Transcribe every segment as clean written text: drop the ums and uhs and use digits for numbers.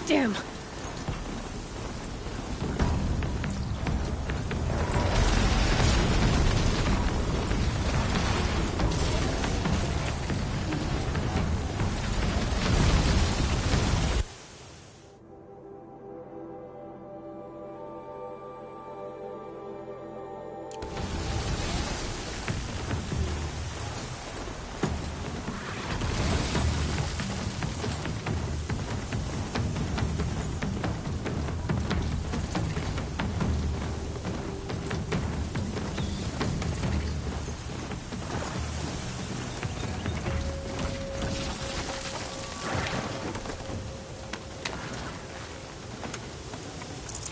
Damn.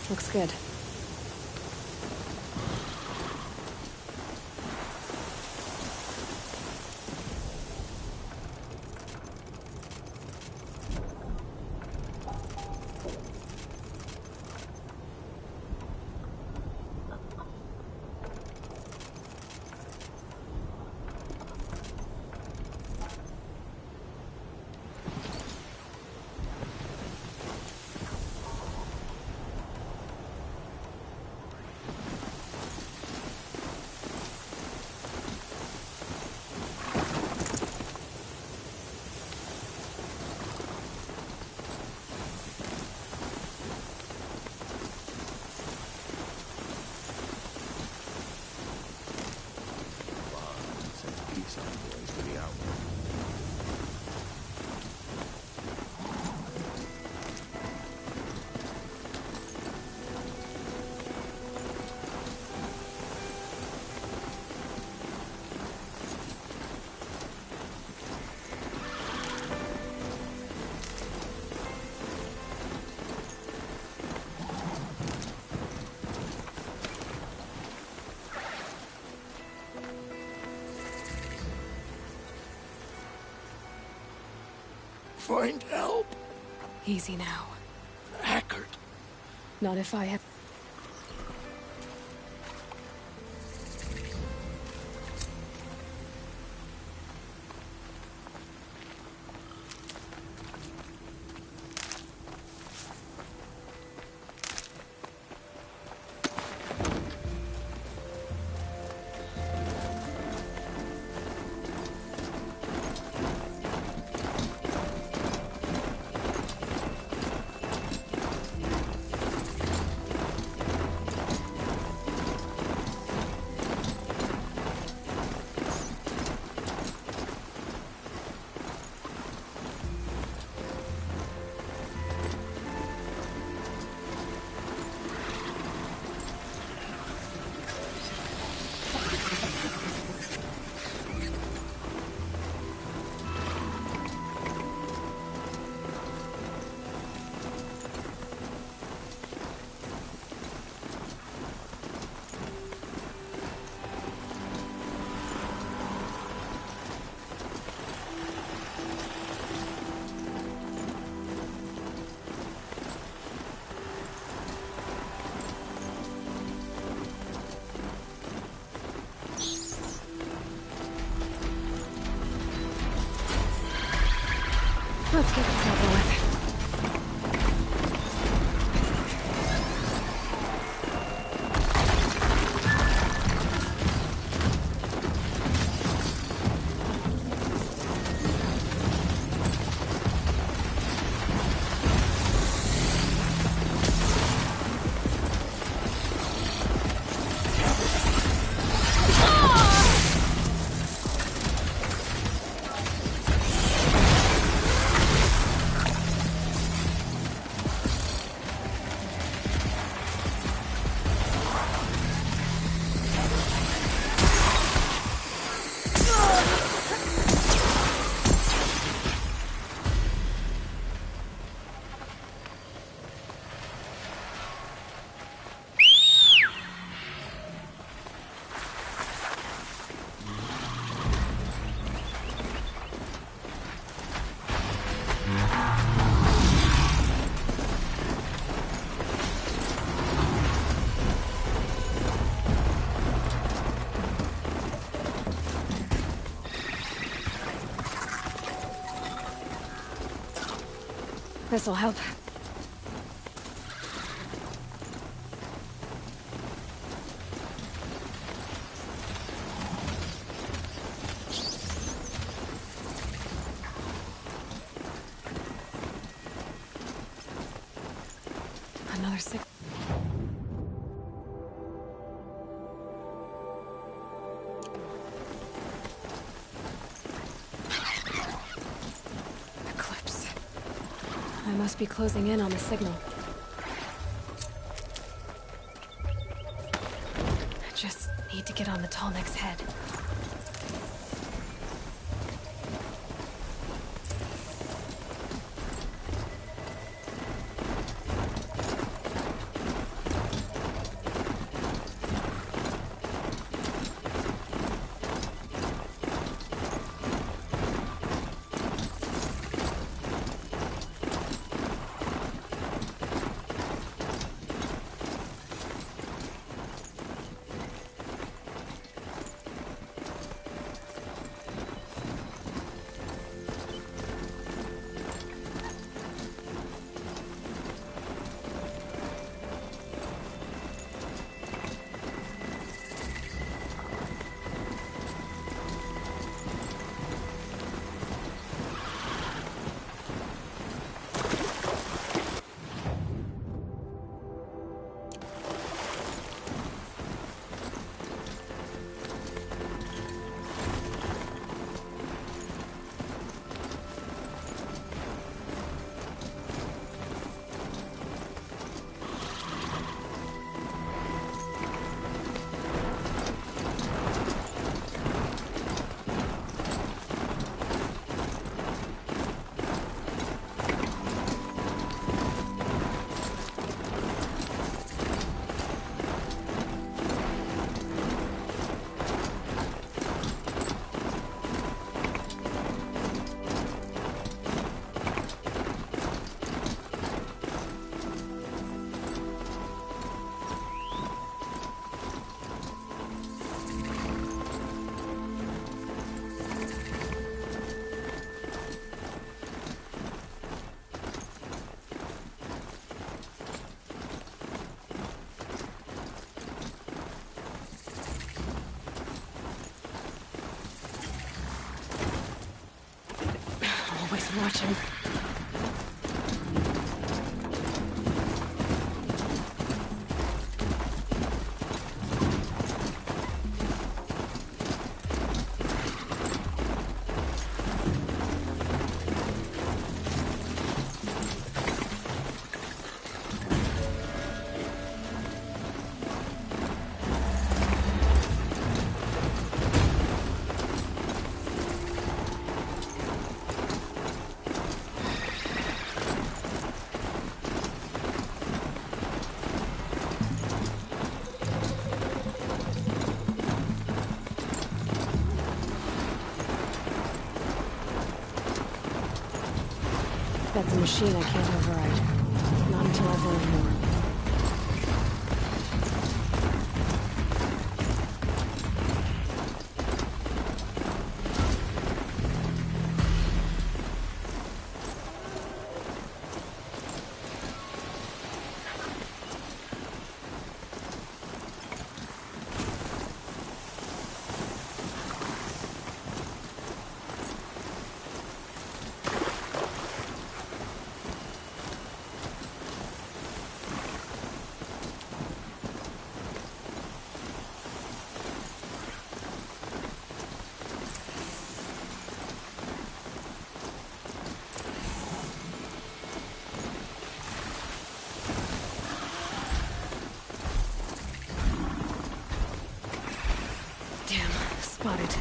Looks good. Find help. Easy now. Hackard. Not if I have... Let's get this over with. This'll help. I must be closing in on the signal. I just need to get on the Tallneck's head. Always watching. That's a machine I can't override. Not until I've learned more. Spotted.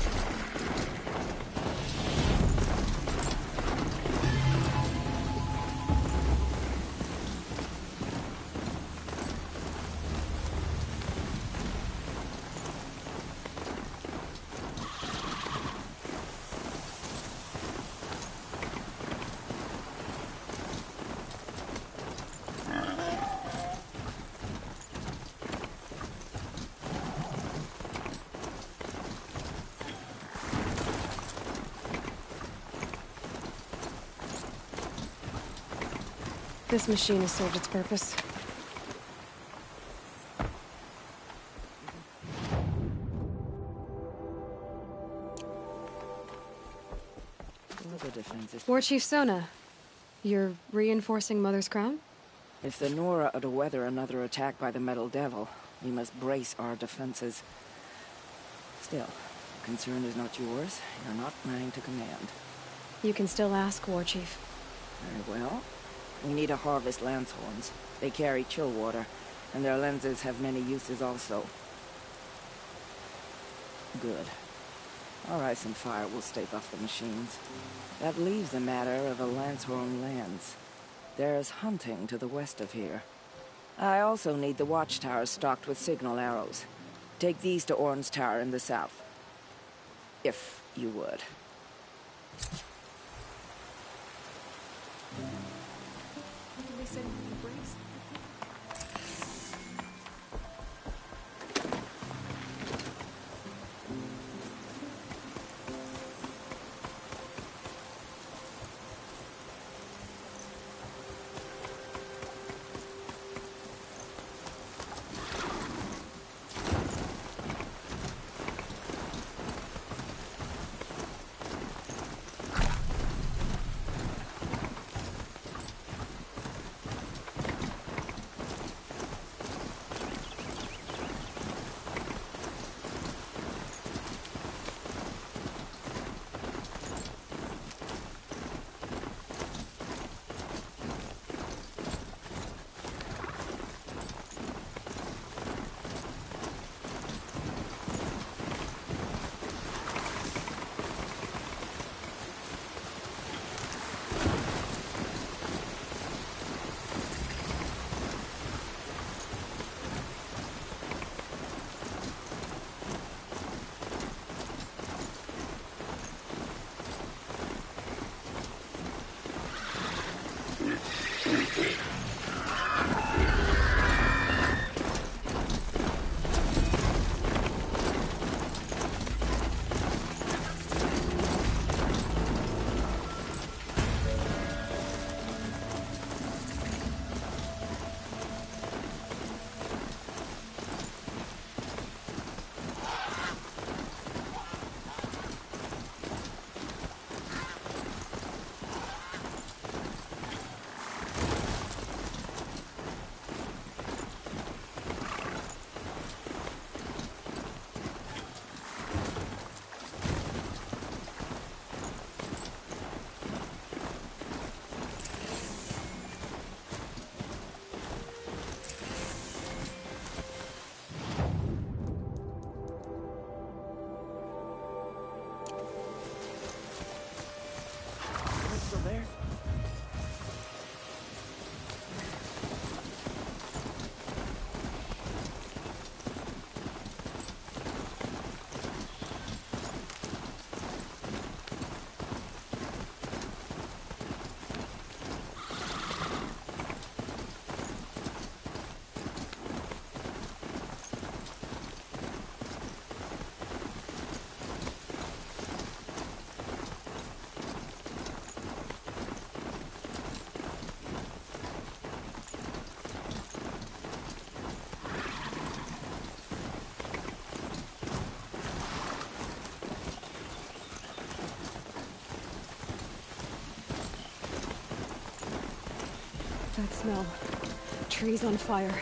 This machine has served its purpose. War Chief Sona, you're reinforcing Mother's Crown? If the Nora are to weather another attack by the Metal Devil, we must brace our defenses. Still, concern is not yours. You're not mine to command. You can still ask, War Chief. Very well. We need to harvest lanthorns. They carry chill water, and their lenses have many uses also. Good. Our ice and fire will stave off the machines. That leaves the matter of a lanthorn lance. There's hunting to the west of here. I also need the watchtowers stocked with signal arrows. Take these to Orn's Tower in the south. If you would. Did they say embrace? That smell. Trees on fire.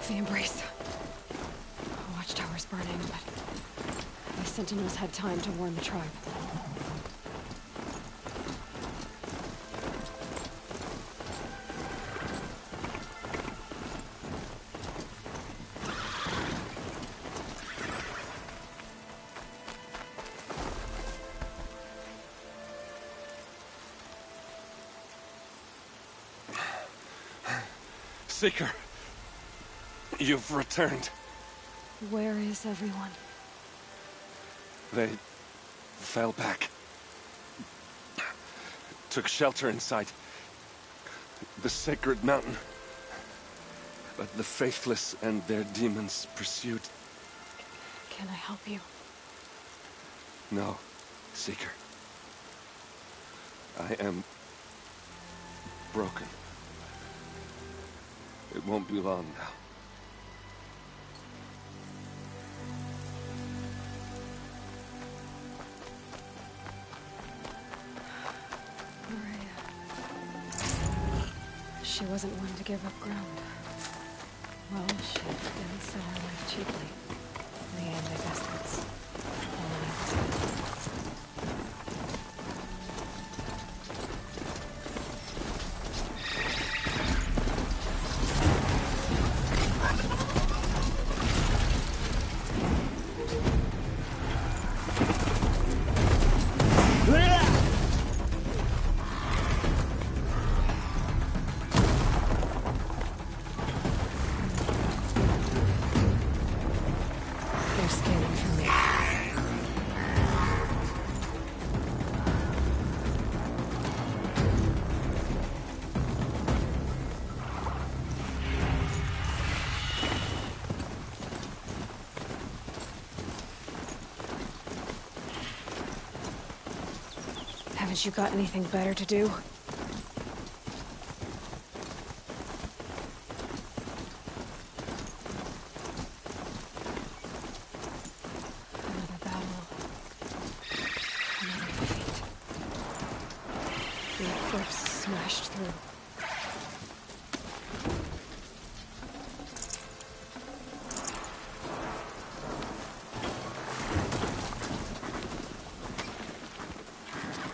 The embrace. Watchtower's burning, but the sentinels had time to warn the tribe. Seeker, you've returned. Where is everyone? They fell back. Took shelter inside the sacred mountain. But the faithless and their demons pursued. Can I help you? No, Seeker. I am broken. It won't be long now. She wasn't one to give up ground. Well, she didn't sell her life cheaply. In the end, I guess that's all I was. scanning for me. Haven't you got anything better to do? Another battle. Another defeat. The eclipse smashed through.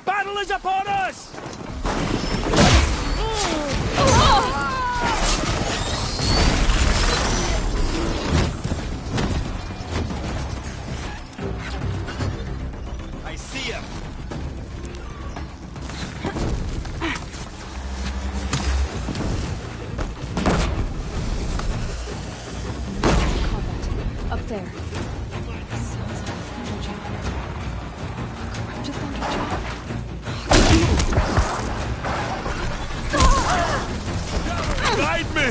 Battle is upon us! I see him. Combat. Up there. Sounds like a thunderjaw. Corrupted thunderjaw. Guide me!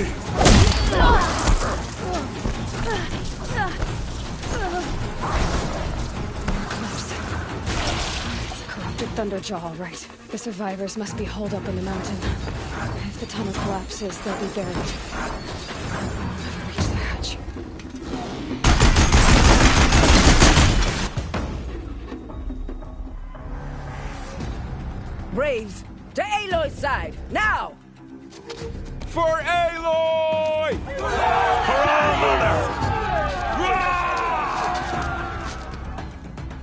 Corrupted thunderjaw, all right. The survivors must be holed up in the mountain. If the tunnel collapses, they'll be buried. I'll never reach the hatch. Braves, to Aloy's side, now! For Aloy! For our mother!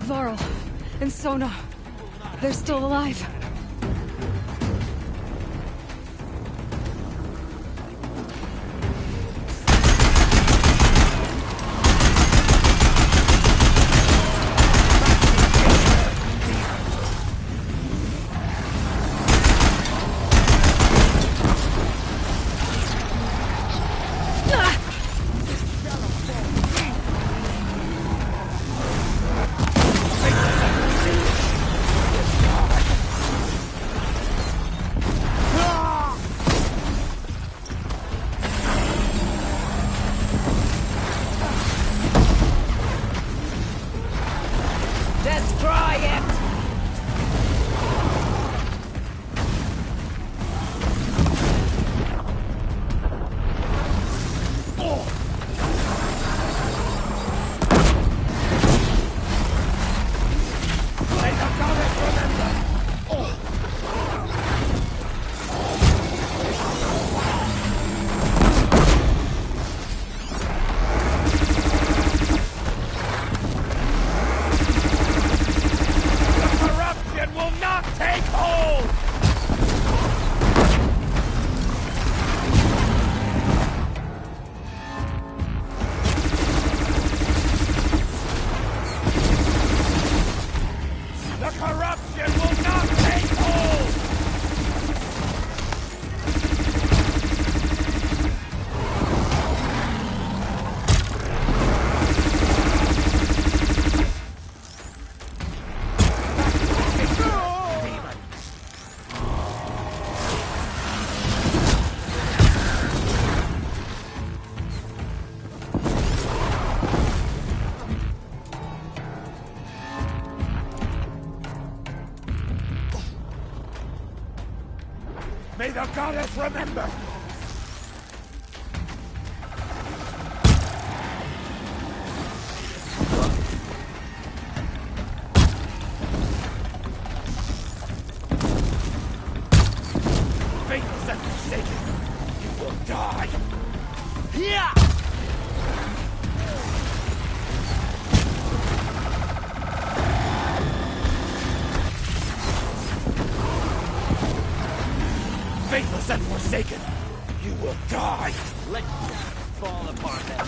Varl and Sona, they're still alive. Destroy it! Corruption will not take hold! The corruption will not take hold! May the goddess remember! Faithless and forsaken, you will die! Yeah! Faithless and forsaken, you will die! Let death fall upon them!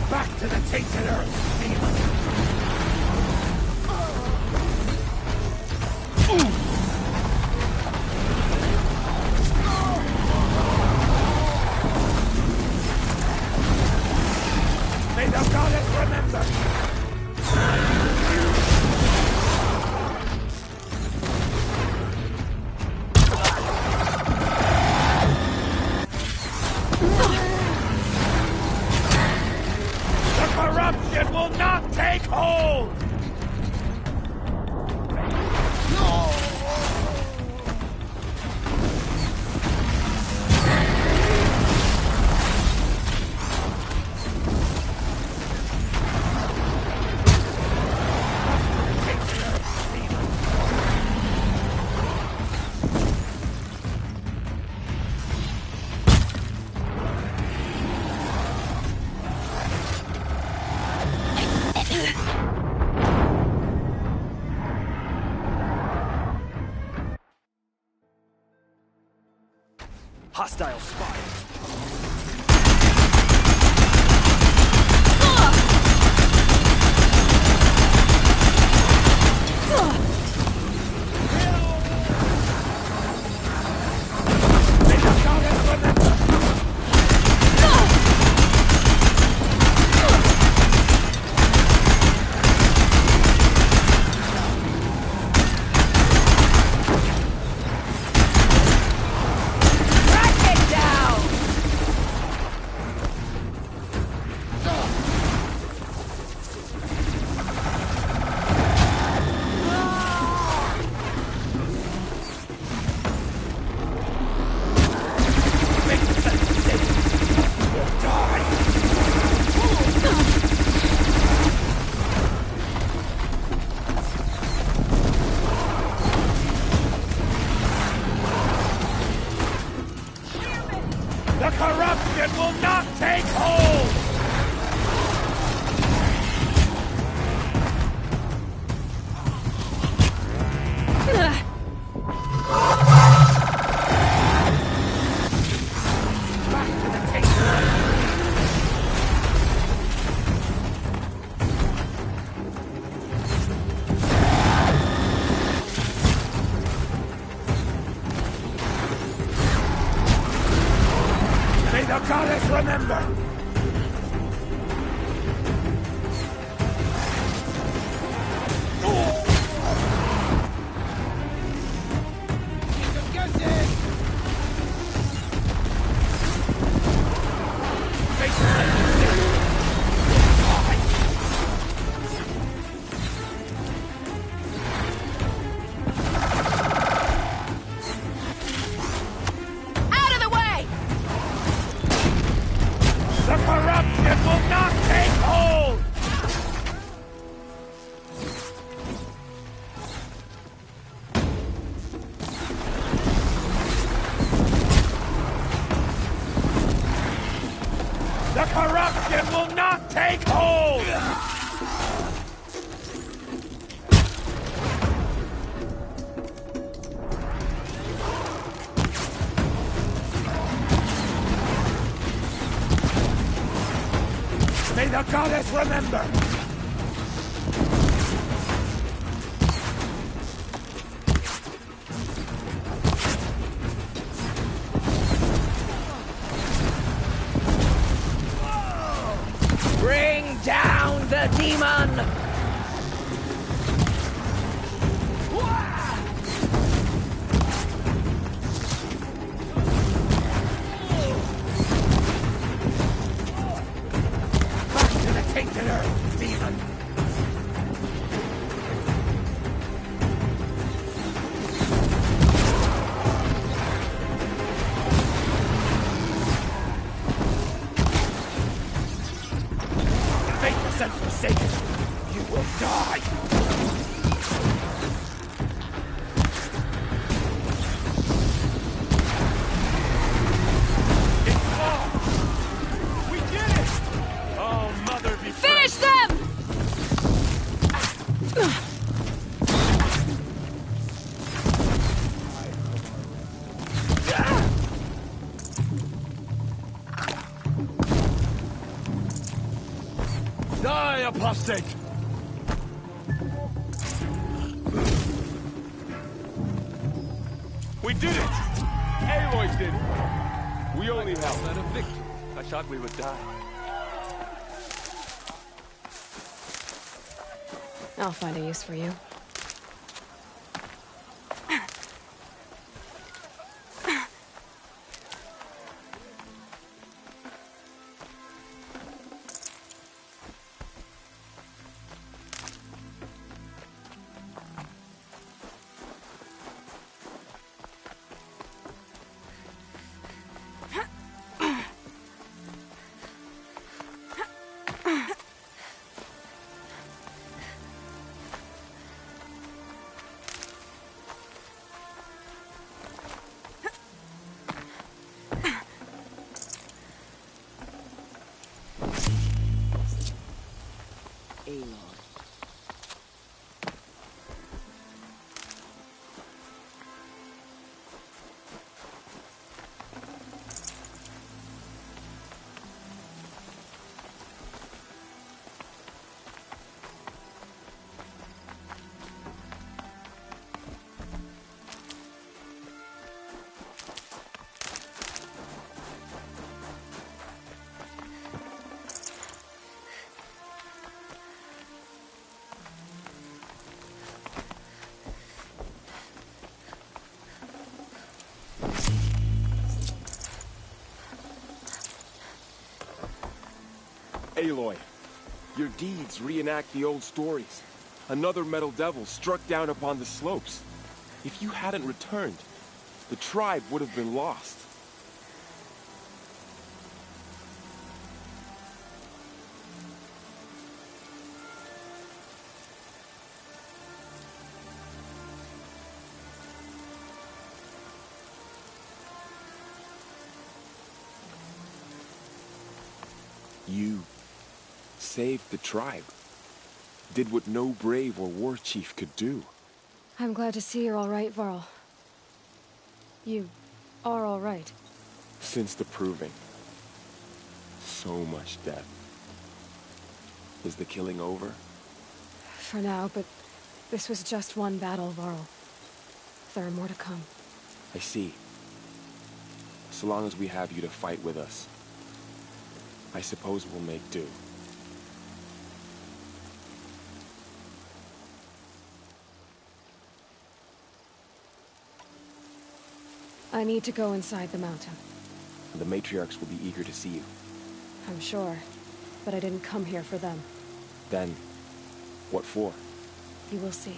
Back to the tainted earth, demon! hold! Hostile spotted. The corruption will not take hold! May the goddess remember! Out of the way! The corruption will not take hold! The corruption will not take hold! May the goddess remember! Bring down the demon! Back to the tainted earth, demon! Faithless and forsaken, you will die! It's lost! We did it! Oh, mother be Finish them! Die, apostate! We did it! Aloy did it! We only helped. Not a victory. I thought we would die. I'll find a use for you. Aloy, your deeds reenact the old stories. Another metal devil struck down upon the slopes. If you hadn't returned, the tribe would have been lost. You saved the tribe. Did what no brave or war chief could do. I'm glad to see you're all right, Varl. You are all right. Since the proving. So much death. Is the killing over? For now, but this was just one battle, Varl. There are more to come. I see. So long as we have you to fight with us, I suppose we'll make do. I need to go inside the mountain. The matriarchs will be eager to see you. I'm sure, but I didn't come here for them. Then, what for? You will see.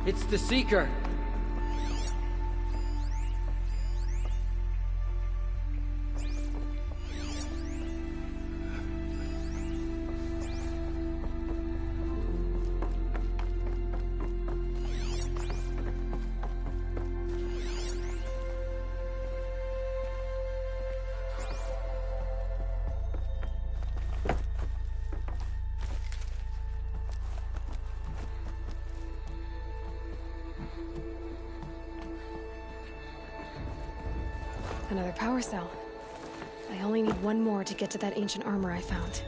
It's the Seeker. Another power cell. I only need one more to get to that ancient armor I found.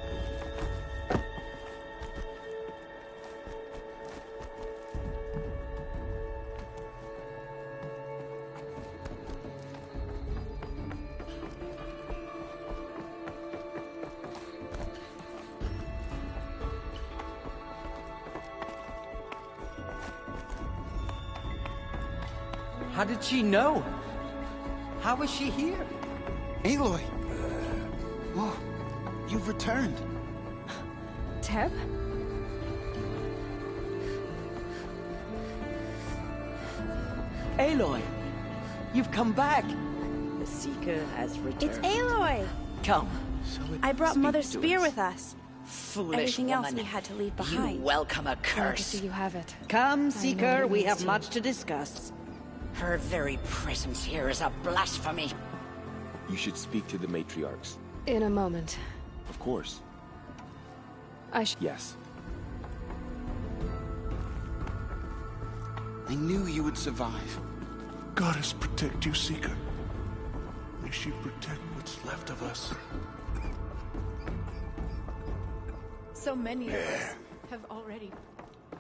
How did she know? How is she here? Aloy! Oh, you've returned. Teb? Aloy! You've come back! The Seeker has returned. It's Aloy! Come. I brought Speak Mother's to spear us. with us. Foolish Everything else woman. we had to leave You behind. welcome a Glad to curse. see you have it. Come, know Seeker, what it we means have to much you. to discuss. Her very presence here is a blasphemy. You should speak to the matriarchs. In a moment. Of course. Yes. I knew you would survive. Goddess protect you, Seeker. May she protect what's left of us. So many of us have already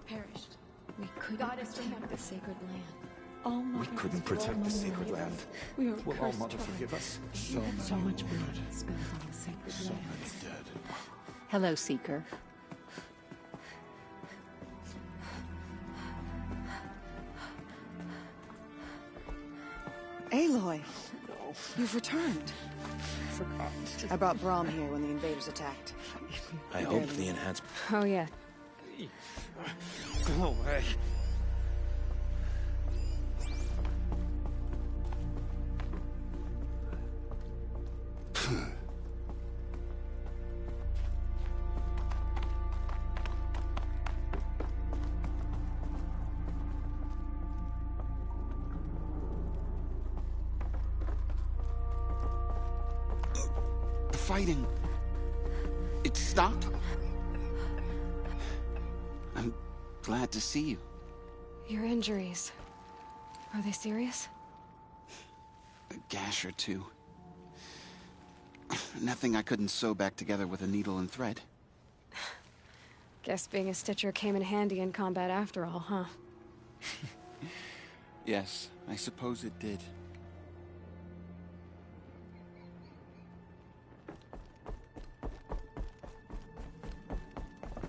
perished. We couldn't protect the sacred land. All We couldn't protect the sacred land. We are Will cursed All-Mother tribe. forgive us? So much blood spilled on the sacred So land. many dead. Hello, Seeker. Aloy, you've returned. I brought Brahm here when the invaders attacked. I hope the enhanced. Oh yeah. Go away. The fighting... it stopped? I'm glad to see you. Your injuries. Are they serious? A gash or two. Nothing I couldn't sew back together with a needle and thread. Guess being a Stitcher came in handy in combat after all, huh? Yes, I suppose it did.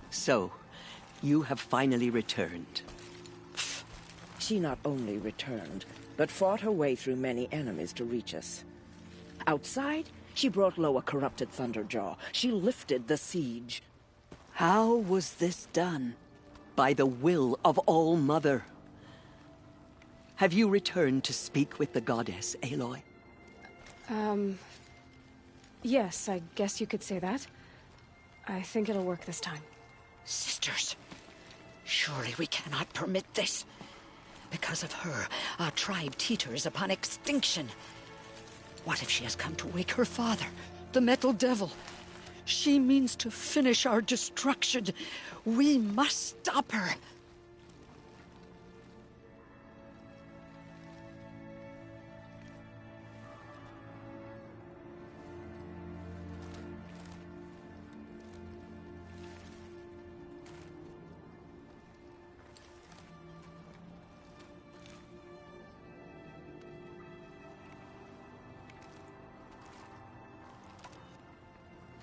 So, you have finally returned. She not only returned, but fought her way through many enemies to reach us. Outside, she brought low a corrupted Thunderjaw. She lifted the siege. How was this done? By the will of All-Mother. Have you returned to speak with the goddess, Aloy? Yes, I guess you could say that. I think it'll work this time. Sisters, surely we cannot permit this. Because of her, our tribe teeters upon extinction. What if she has come to wake her father, the Metal Devil? She means to finish our destruction. We must stop her.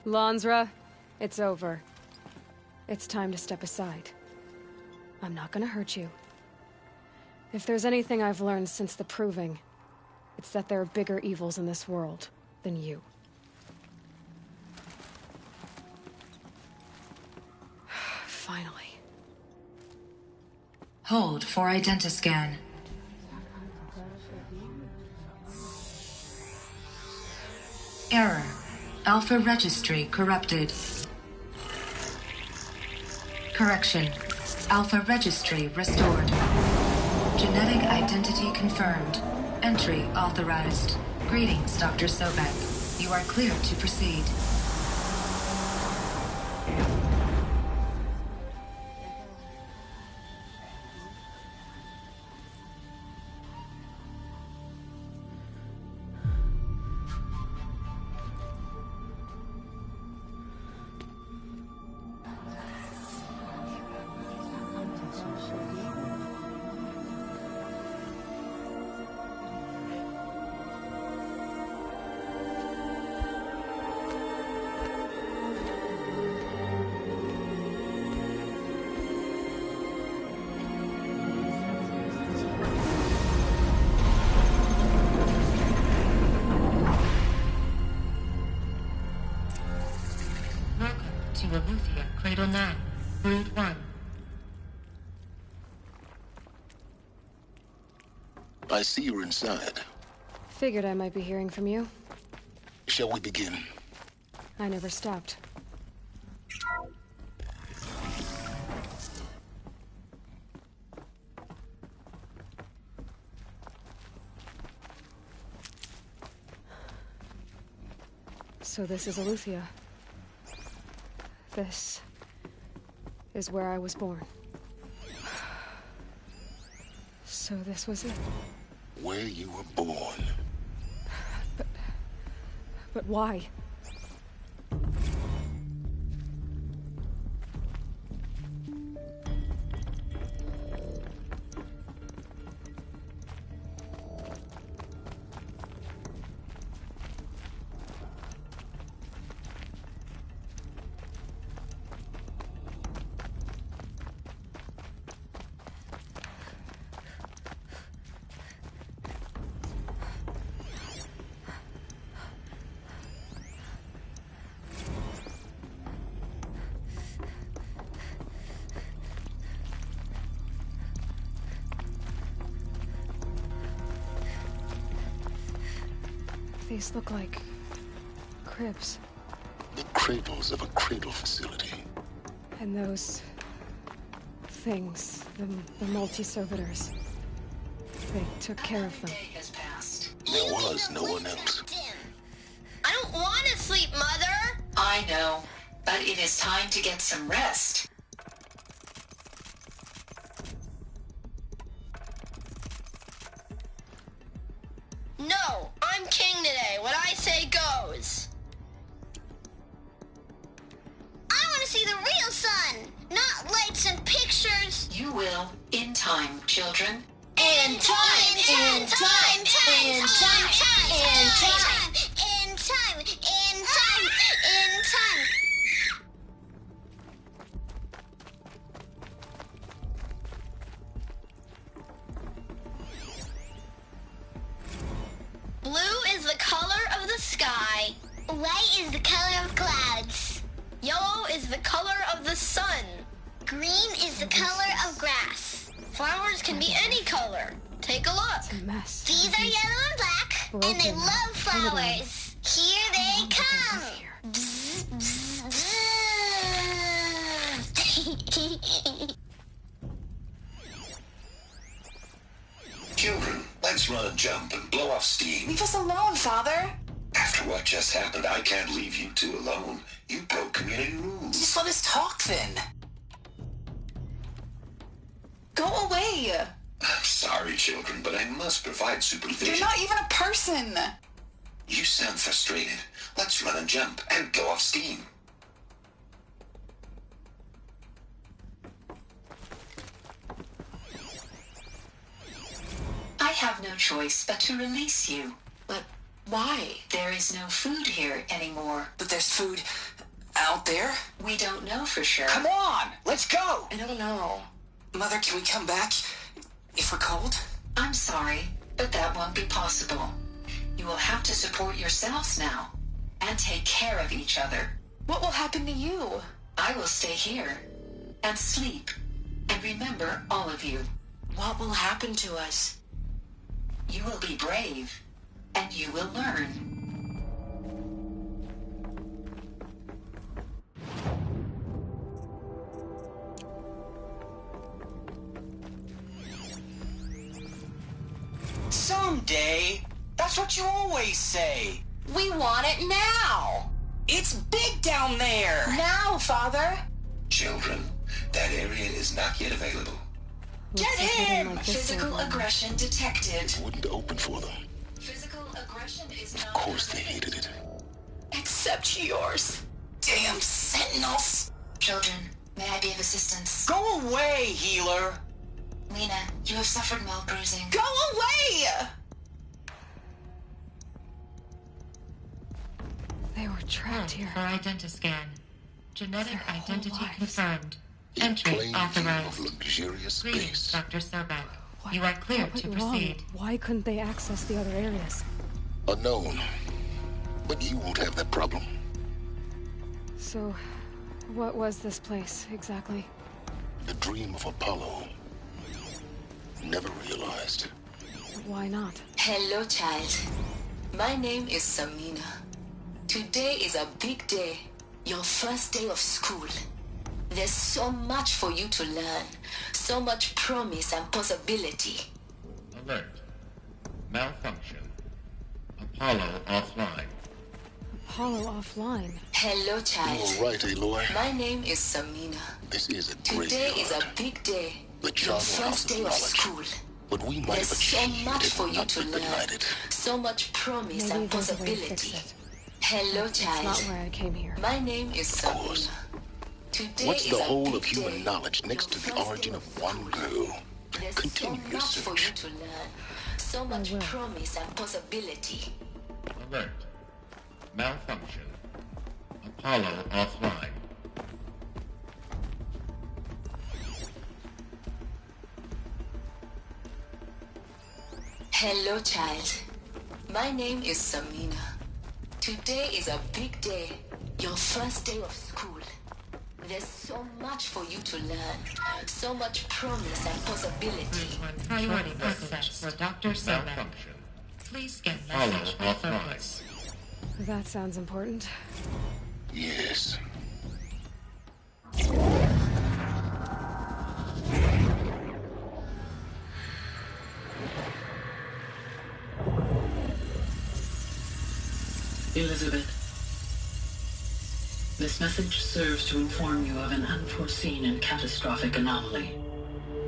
Lansra, it's over. It's time to step aside. I'm not gonna hurt you. If there's anything I've learned since the Proving, it's that there are bigger evils in this world than you. Finally. Hold for identiscan. Error. Alpha registry corrupted. Correction. Alpha registry restored. Genetic identity confirmed. Entry authorized. Greetings, Dr. Sobek. You are cleared to proceed. Cradle 9, Brood 1. I see you're inside. Figured I might be hearing from you. Shall we begin? I never stopped. So this is Aletheia. This is where I was born. So this was it. Where you were born. But why? These look like cribs. The cradles of a cradle facility. And those things, the multi-servitors, they took care of them. There was no one else. I don't want to sleep, Mother! I know, but it is time to get some rest. No, I'm king today. What I say goes. I want to see the real sun, not time, children. In time, in time, in time, in time, in time, in time, in time, in time. Blue is the color of the sky. White is the color of clouds. Yellow is the color of the sun. Green is the color of grass. Flowers can be any color. Take a look. It's a mess. These are yellow and black, and they love flowers. Here they come. Bzz, bzz, bzz. Children, let's run and jump and blow off steam. Leave us alone, Father. After what just happened, I can't leave you two alone. You broke community rules. Just let us talk, then. Go away. I'm sorry, children, but I must provide supervision. You're not even a person. You sound frustrated. Let's run and jump and blow off steam. I have no choice but to release you. But why? There is no food here anymore. But there's food out there? We don't know for sure. Come on, let's go. I don't know. Mother, can we come back if we're cold? I'm sorry, but that won't be possible. You will have to support yourselves now and take care of each other. What will happen to you? I will stay here and sleep and remember all of you. What will happen to us? You will be brave and you will learn. Someday. That's what you always say. We want it now. It's big down there. Now, Father. Children, that area is not yet available. Get him! Physical aggression detected. It wouldn't open for them. Physical aggression is not... Of course they hated it. Except yours. Damn sentinels. Children, may I be of assistance? Go away, healer. Lena, you have suffered mild bruising. Go away! They were trapped here. For identiscan. Genetic identity confirmed. A Entry plain view authorized. of luxurious Greetings, space. Dr. Sobek. You are cleared What to went wrong? proceed. Why couldn't they access the other areas? Unknown. But you won't have that problem. So, what was this place, exactly? The dream of Apollo. Never realized. Why not? Hello, child. My name is Samina. Today is a big day. Your first day of school. There's so much for you to learn. So much promise and possibility. Alert. Malfunction. Apollo offline. Apollo offline. Hello, child. You were right, Aloy. My name is Samina. This is a Today graveyard. is a big day. The Your charnel first house day of of knowledge. school. But we might There's have so achieved much it for you not to been learn. benighted. So much promise Maybe and there's a way to fix possibility. it. Hello, It's child. not why I came here. My name is Samina. Today What's is the a whole big of human day. knowledge next to the origin of one girl? There's Continue so your much for you search. to learn. So much promise and possibility. Alert. Malfunction. Apollo offline. Hello, child. My name is Samina. Today is a big day. Your first day of school. There's so much for you to learn. So much promise and possibility. Priority message for Dr. Sobek. Malfunction. Please get Apollo message for offline. focus. That sounds important. Yes. Elizabeth, this message serves to inform you of an unforeseen and catastrophic anomaly.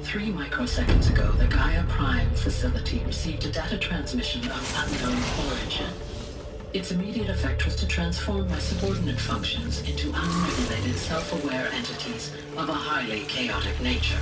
3 microseconds ago, the Gaia Prime facility received a data transmission of unknown origin. Its immediate effect was to transform my subordinate functions into unregulated, self-aware entities of a highly chaotic nature.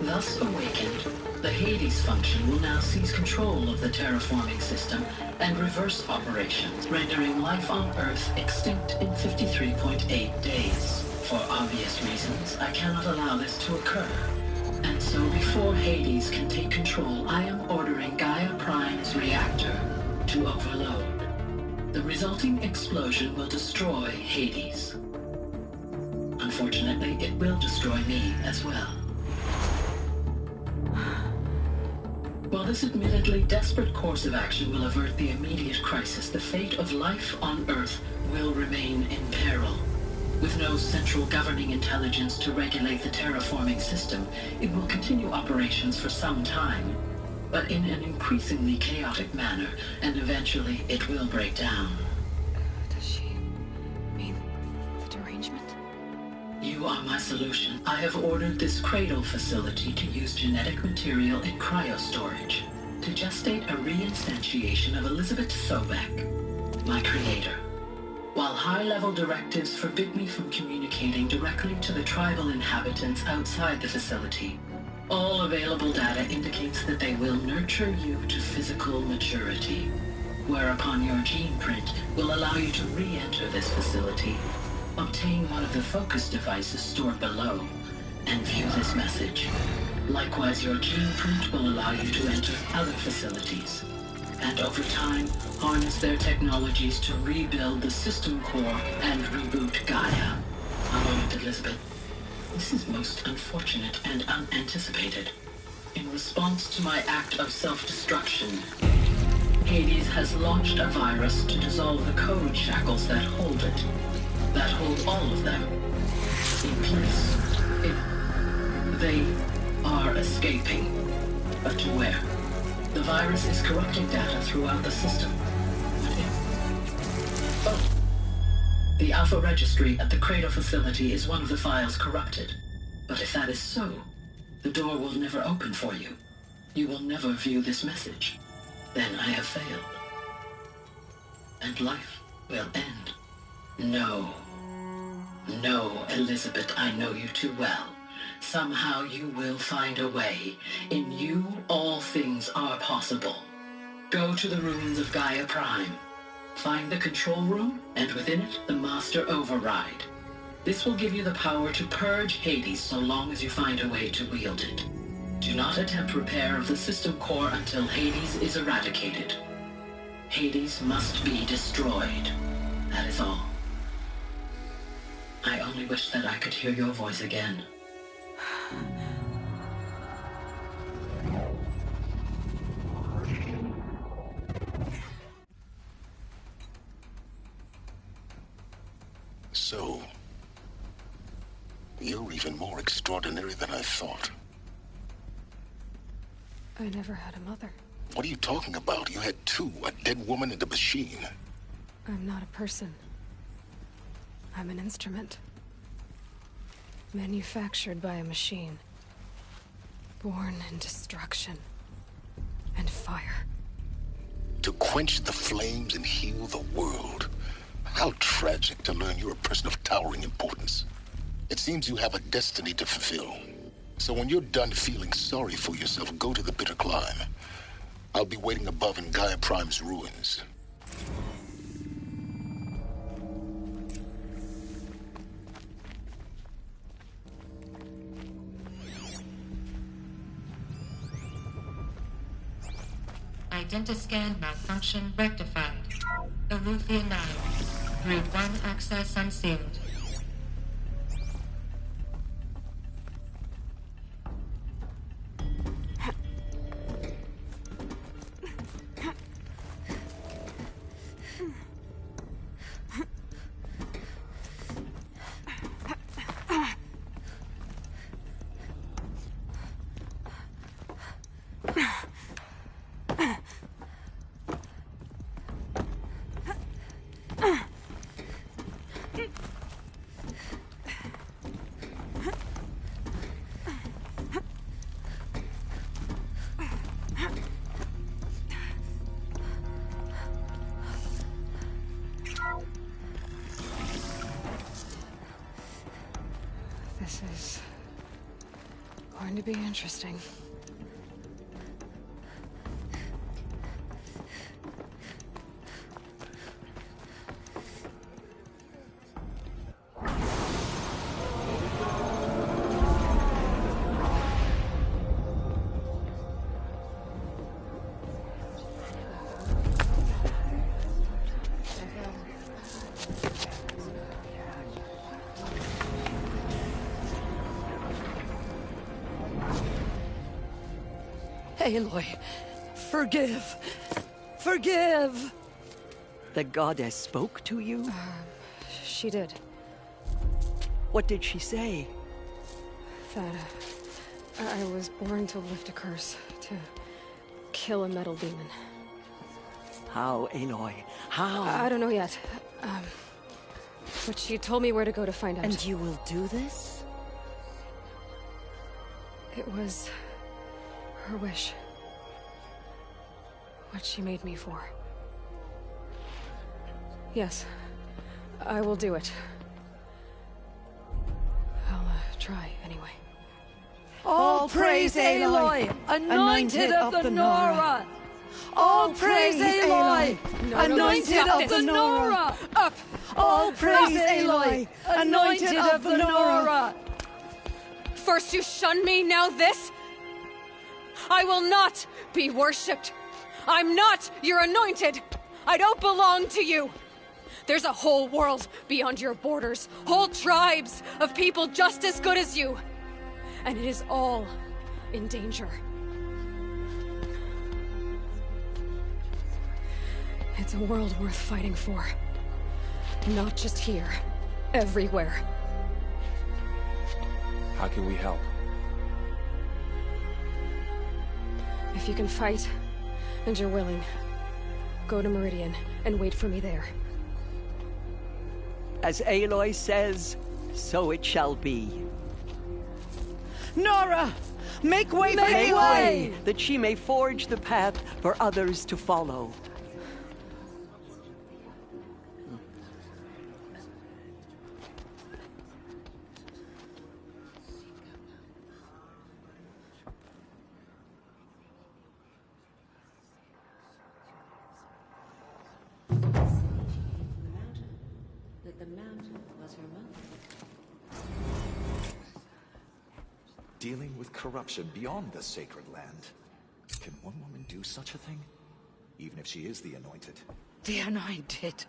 Thus awakened, the Hades function will now seize control of the terraforming system and reverse operations, rendering life on Earth extinct in 53.8 days. For obvious reasons, I cannot allow this to occur. And so before Hades can take control, I am ordering Gaia Prime's reactor to overload. The resulting explosion will destroy Hades. Unfortunately, it will destroy me as well. While this admittedly desperate course of action will avert the immediate crisis, the fate of life on Earth will remain in peril. With no central governing intelligence to regulate the terraforming system, it will continue operations for some time, but in an increasingly chaotic manner, and eventually it will break down. Does she mean the derangement? You are my solution. I have ordered this cradle facility to use genetic material in cryostorage to gestate a reinstantiation of Elizabeth Sobek, my creator. While high-level directives forbid me from communicating directly to the tribal inhabitants outside the facility, all available data indicates that they will nurture you to physical maturity, whereupon your gene print will allow you to re-enter this facility, obtain one of the focus devices stored below, and view this message. Likewise, your gene print will allow you to enter other facilities, and over time, harness their technologies to rebuild the system core and reboot Gaia. A moment, Elizabeth. This is most unfortunate and unanticipated. In response to my act of self-destruction, Hades has launched a virus to dissolve the code shackles that hold it, that hold all of them in place. They are escaping, but to where? The virus is corrupting data throughout the system. Oh. The Alpha Registry at the Cradle facility is one of the files corrupted. But if that is so, the door will never open for you. You will never view this message. Then I have failed. And life will end. No. No, Elizabeth, I know you too well. Somehow you will find a way. In you, all things are possible. Go to the ruins of Gaia Prime. Find the control room, and within it, the Master Override. This will give you the power to purge Hades so long as you find a way to wield it. Do not attempt repair of the system core until Hades is eradicated. Hades must be destroyed. That is all. I only wish that I could hear your voice again. So, you're even more extraordinary than I thought. I never had a mother. What are you talking about? You had two, a dead woman and a machine. I'm not a person. I'm an instrument. Manufactured by a machine. Born in destruction and fire. To quench the flames and heal the world. How tragic to learn you're a person of towering importance. It seems you have a destiny to fulfill. So when you're done feeling sorry for yourself, go to the bitter climb. I'll be waiting above in Gaia Prime's ruins. Identiscan malfunction rectified. Eleuthia 9. Group 1 access unsealed. to be interesting. Aloy, forgive. Forgive! The goddess spoke to you? She did. What did she say? That I was born to lift a curse, to kill a metal demon. How, Aloy? How? I don't know yet. But she told me where to go to find out. And you will do this? It was her wish. What she made me for. Yes, I will do it. I'll try anyway. All praise Aloy, anointed of the Nora! All praise Aloy, anointed of the Nora! Up! All praise Aloy, anointed of the Nora! First you shun me, now this? I will not be worshipped. I'm not your anointed. I don't belong to you. There's a whole world beyond your borders, whole tribes of people just as good as you. And it is all in danger. It's a world worth fighting for. Not just here, everywhere. How can we help? If you can fight, and you're willing, go to Meridian and wait for me there. As Aloy says, so it shall be. Nora! Make way for Aloy! That she may forge the path for others to follow. Dealing with corruption beyond the sacred land. Can one woman do such a thing? Even if she is the anointed. The anointed.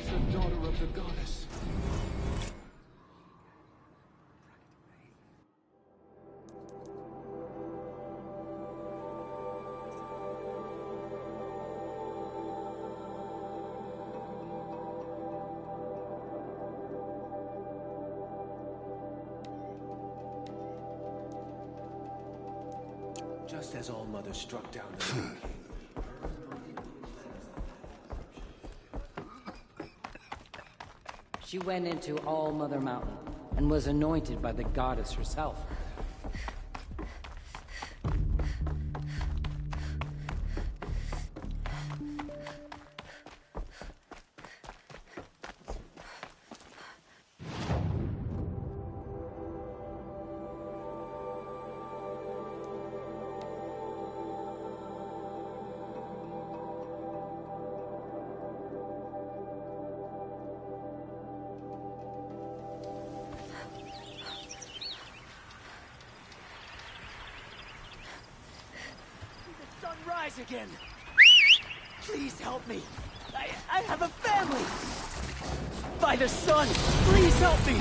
The daughter of the goddess. Just as All Mother struck down the moon. She went into All Mother Mountain and was anointed by the goddess herself. Rise again. Please help me. I have a family. By the sun, please help me.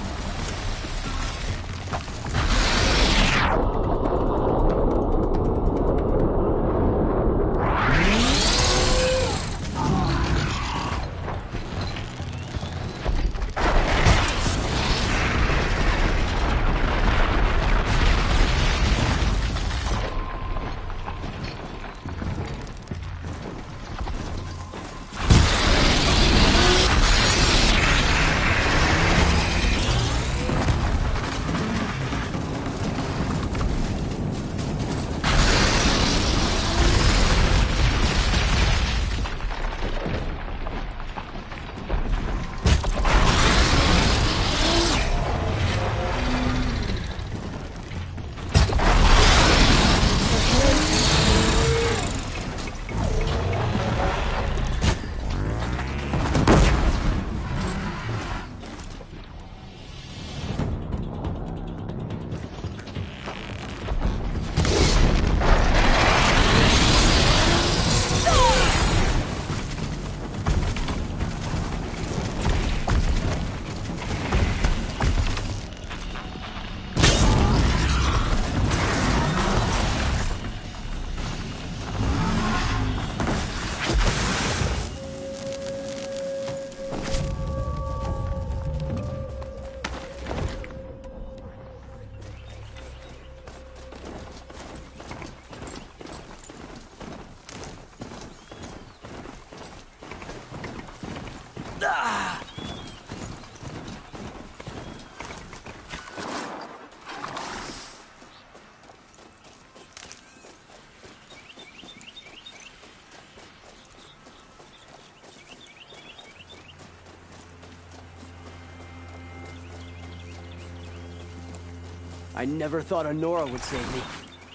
I never thought a Nora would save me.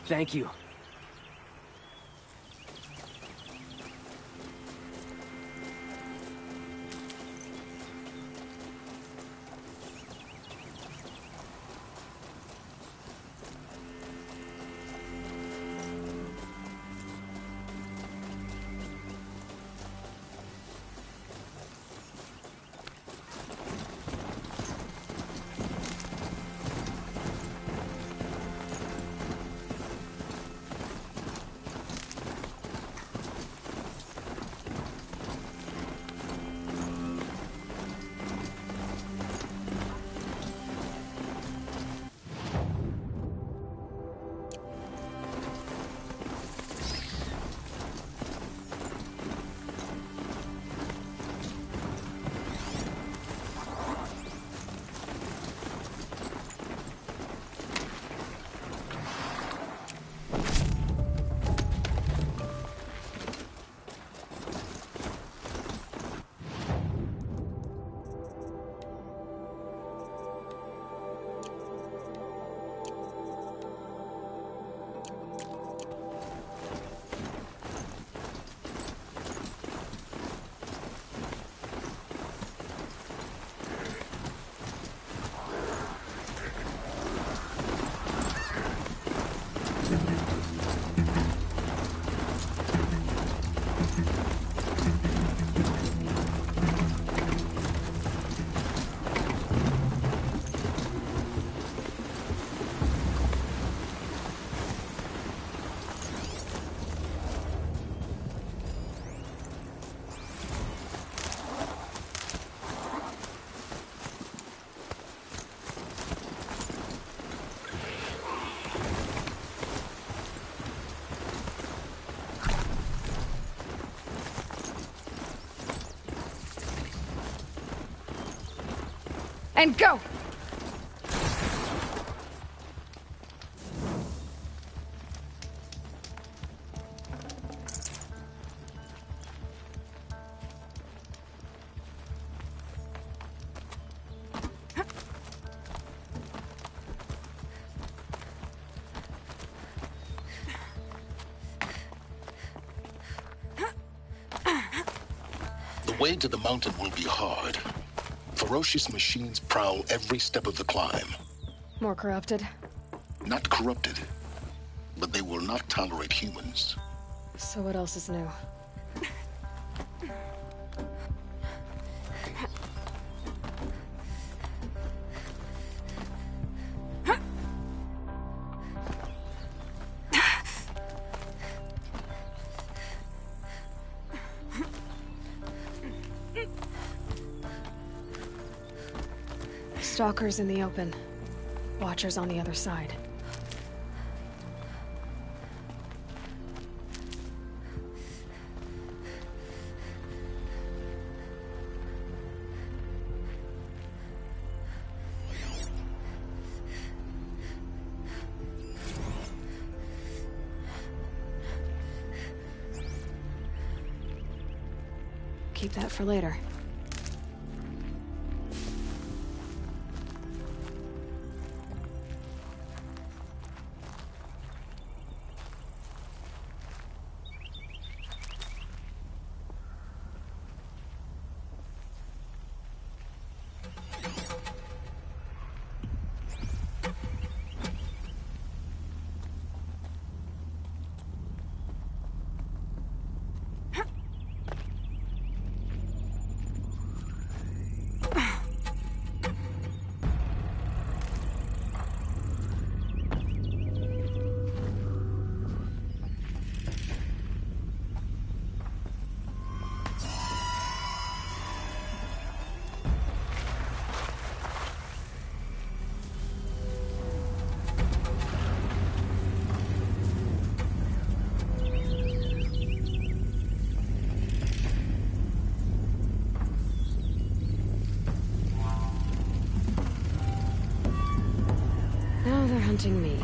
Thank you. And go! The way to the mountain will be hard. Ferocious machines prowl every step of the climb. More corrupted? Not corrupted, but they will not tolerate humans. So what else is new? Stalkers in the open. Watchers on the other side. Keep that for later. Now they're hunting me.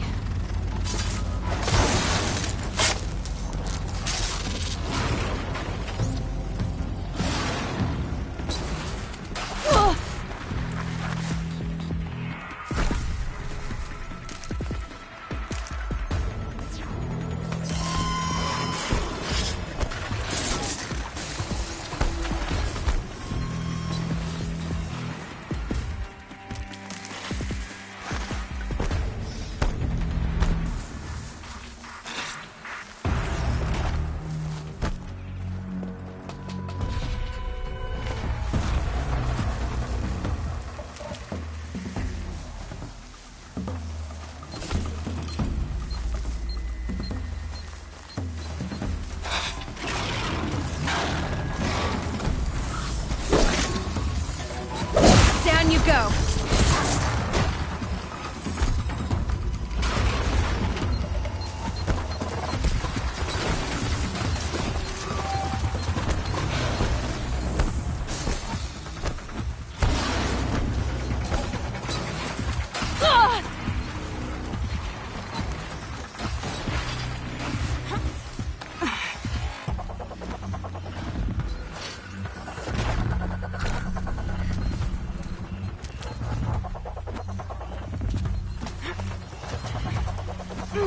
Do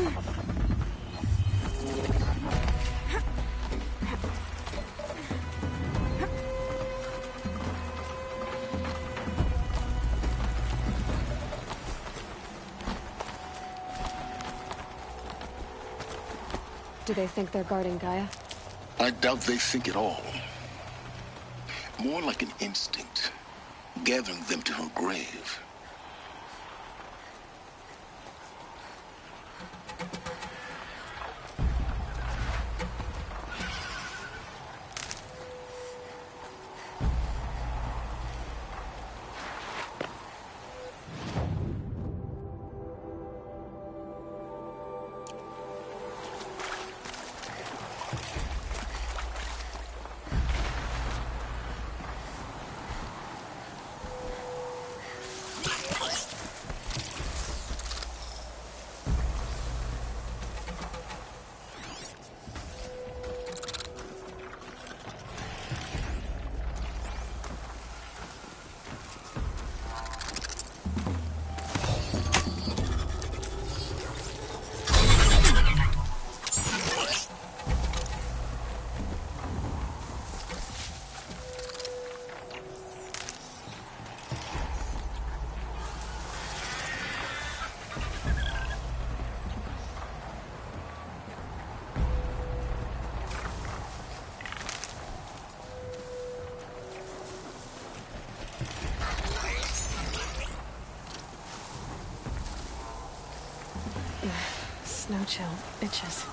they think they're guarding Gaia? I doubt they think at all. More like an instinct, gathering them to her grave. Snow chill. Itches.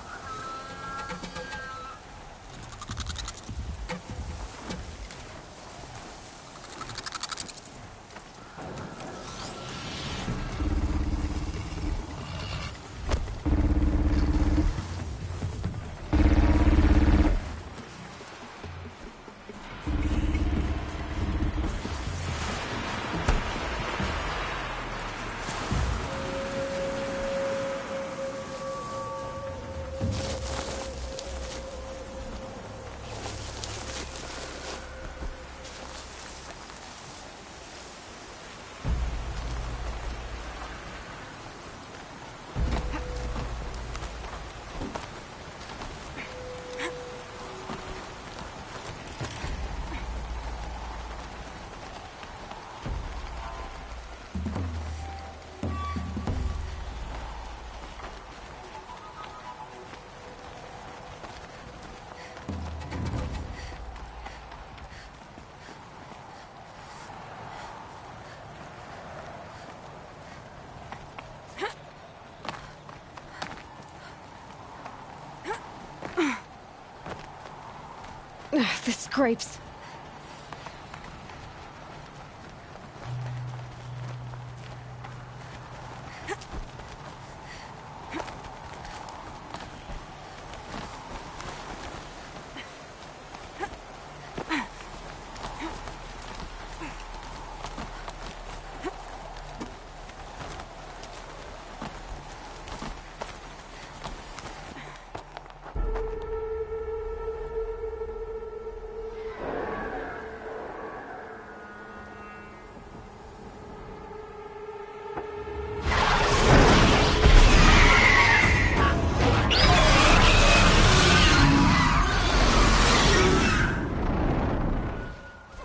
The scrapes.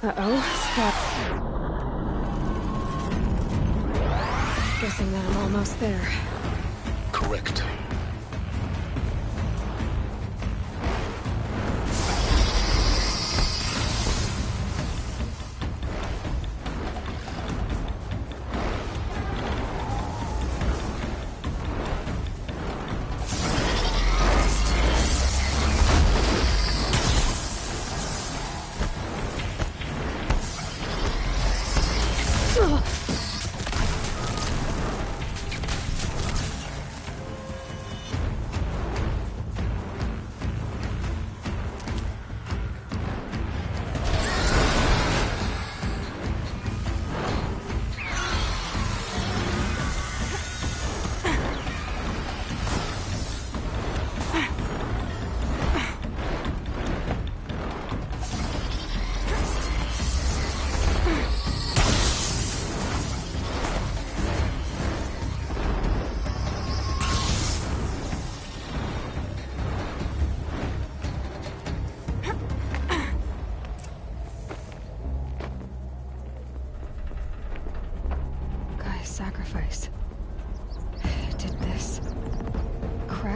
Uh-oh, stop. Guessing that I'm almost there. Correct.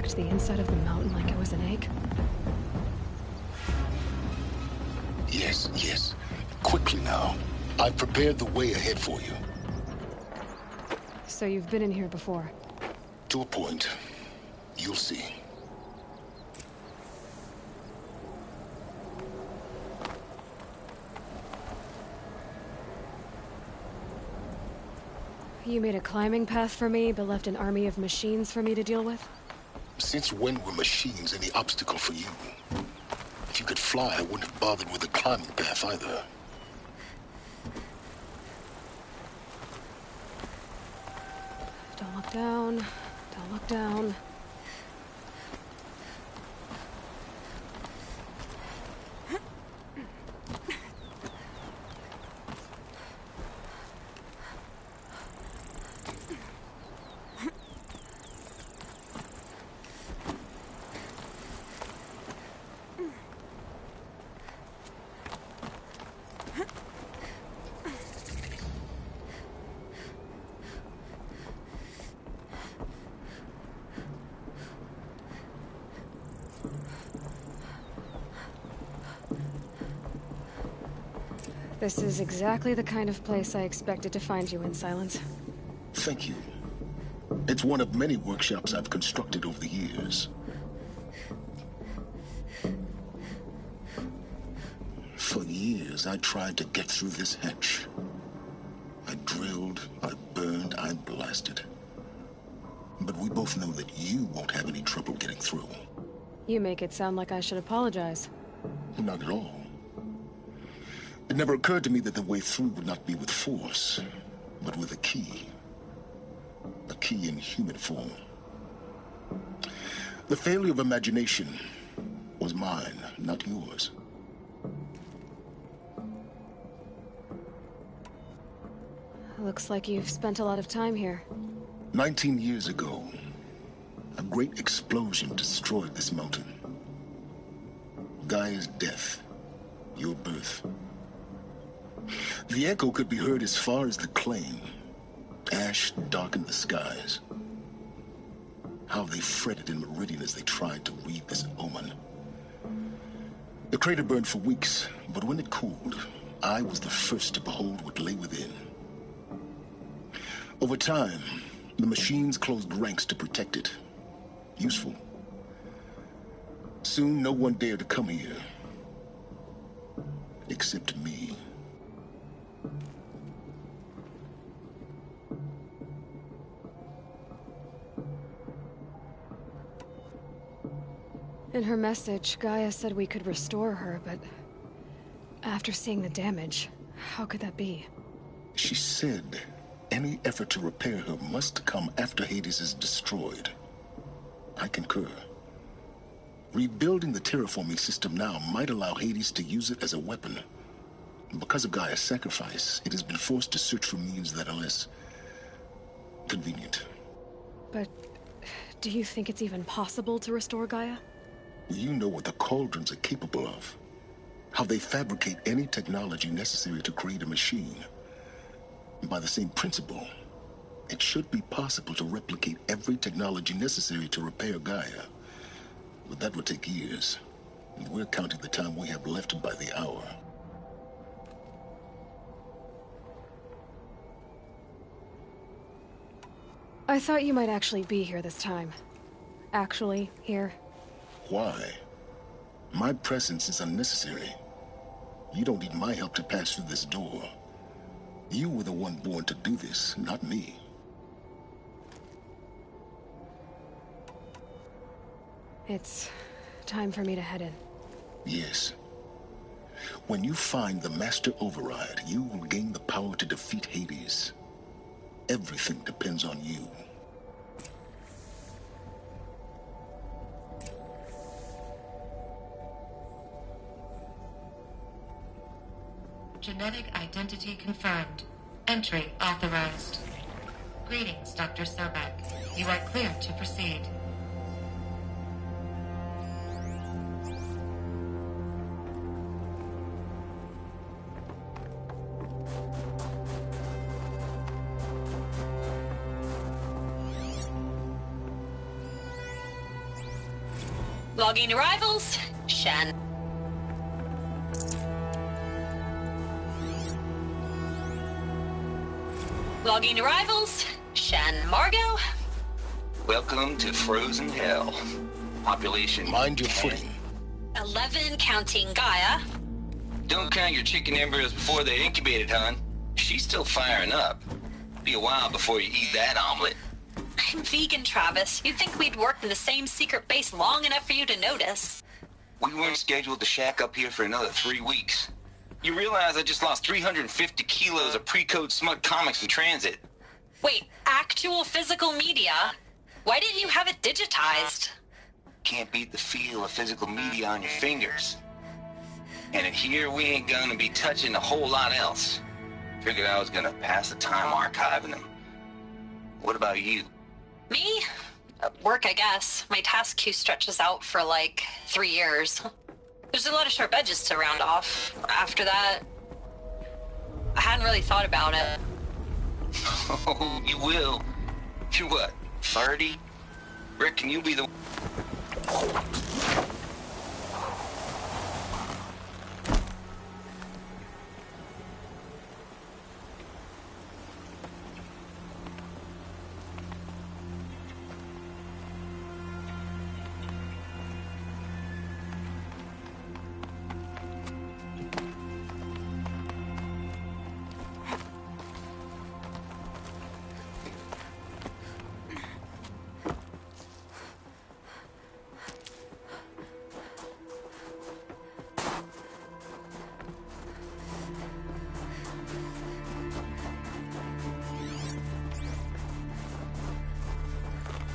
cracked the inside of the mountain like it was an egg? Yes, yes. Quickly now. I've prepared the way ahead for you. So you've been in here before? To a point. You'll see. You made a climbing path for me, but left an army of machines for me to deal with? Since when were machines any obstacle for you? If you could fly, I wouldn't have bothered with the climbing path either. Don't look down. Don't look down. This is exactly the kind of place I expected to find you in, Silence. Thank you. It's one of many workshops I've constructed over the years. For years, I tried to get through this hatch. I drilled, I burned, I blasted. But we both know that you won't have any trouble getting through. You make it sound like I should apologize. Not at all. It never occurred to me that the way through would not be with force, but with a key. A key in human form. The failure of imagination was mine, not yours. Looks like you've spent a lot of time here. 19 years ago, a great explosion destroyed this mountain. Gaia's death, your birth. The echo could be heard as far as the claim. Ash darkened the skies. How they fretted in Meridian as they tried to read this omen. The crater burned for weeks, but when it cooled, I was the first to behold what lay within. Over time, the machines closed ranks to protect it. Useful. Soon, no one dared to come here. Except me. In her message, Gaia said we could restore her, but after seeing the damage, how could that be? She said any effort to repair her must come after Hades is destroyed. I concur. Rebuilding the terraforming system now might allow Hades to use it as a weapon. Because of Gaia's sacrifice, it has been forced to search for means that are less convenient. But do you think it's even possible to restore Gaia? You know what the Cauldrons are capable of. How they fabricate any technology necessary to create a machine. And by the same principle, it should be possible to replicate every technology necessary to repair Gaia. But that would take years. And we're counting the time we have left by the hour. I thought you might actually be here this time. Actually, here. Why? My presence is unnecessary. You don't need my help to pass through this door. You were the one born to do this, not me. It's time for me to head in. Yes. When you find the Master Override, you will gain the power to defeat Hades. Everything depends on you. Genetic identity confirmed. Entry authorized. Greetings, Dr. Sobek. You are clear to proceed. Logging arrivals, Shen. Logging arrivals, Shen. Margot. Welcome to Frozen Hell. Population... Mind your footing. 11 counting Gaia. Don't count your chicken embryos before they're incubated, hon. She's still firing up. Be a while before you eat that omelet. I'm vegan, Travis. You'd think we'd worked in the same secret base long enough for you to notice. We weren't scheduled to shack up here for another 3 weeks. You realize I just lost 350 kilos of pre-code smut comics in transit. Wait, actual physical media? Why didn't you have it digitized? Can't beat the feel of physical media on your fingers. And in here, we ain't gonna be touching a whole lot else. Figured I was gonna pass the time archiving them. What about you? Me? Work, I guess. My task queue stretches out for like 3 years. There's a lot of sharp edges to round off. After that, I hadn't really thought about it. Oh, you will. You're what, 30? Reckon you'll be the...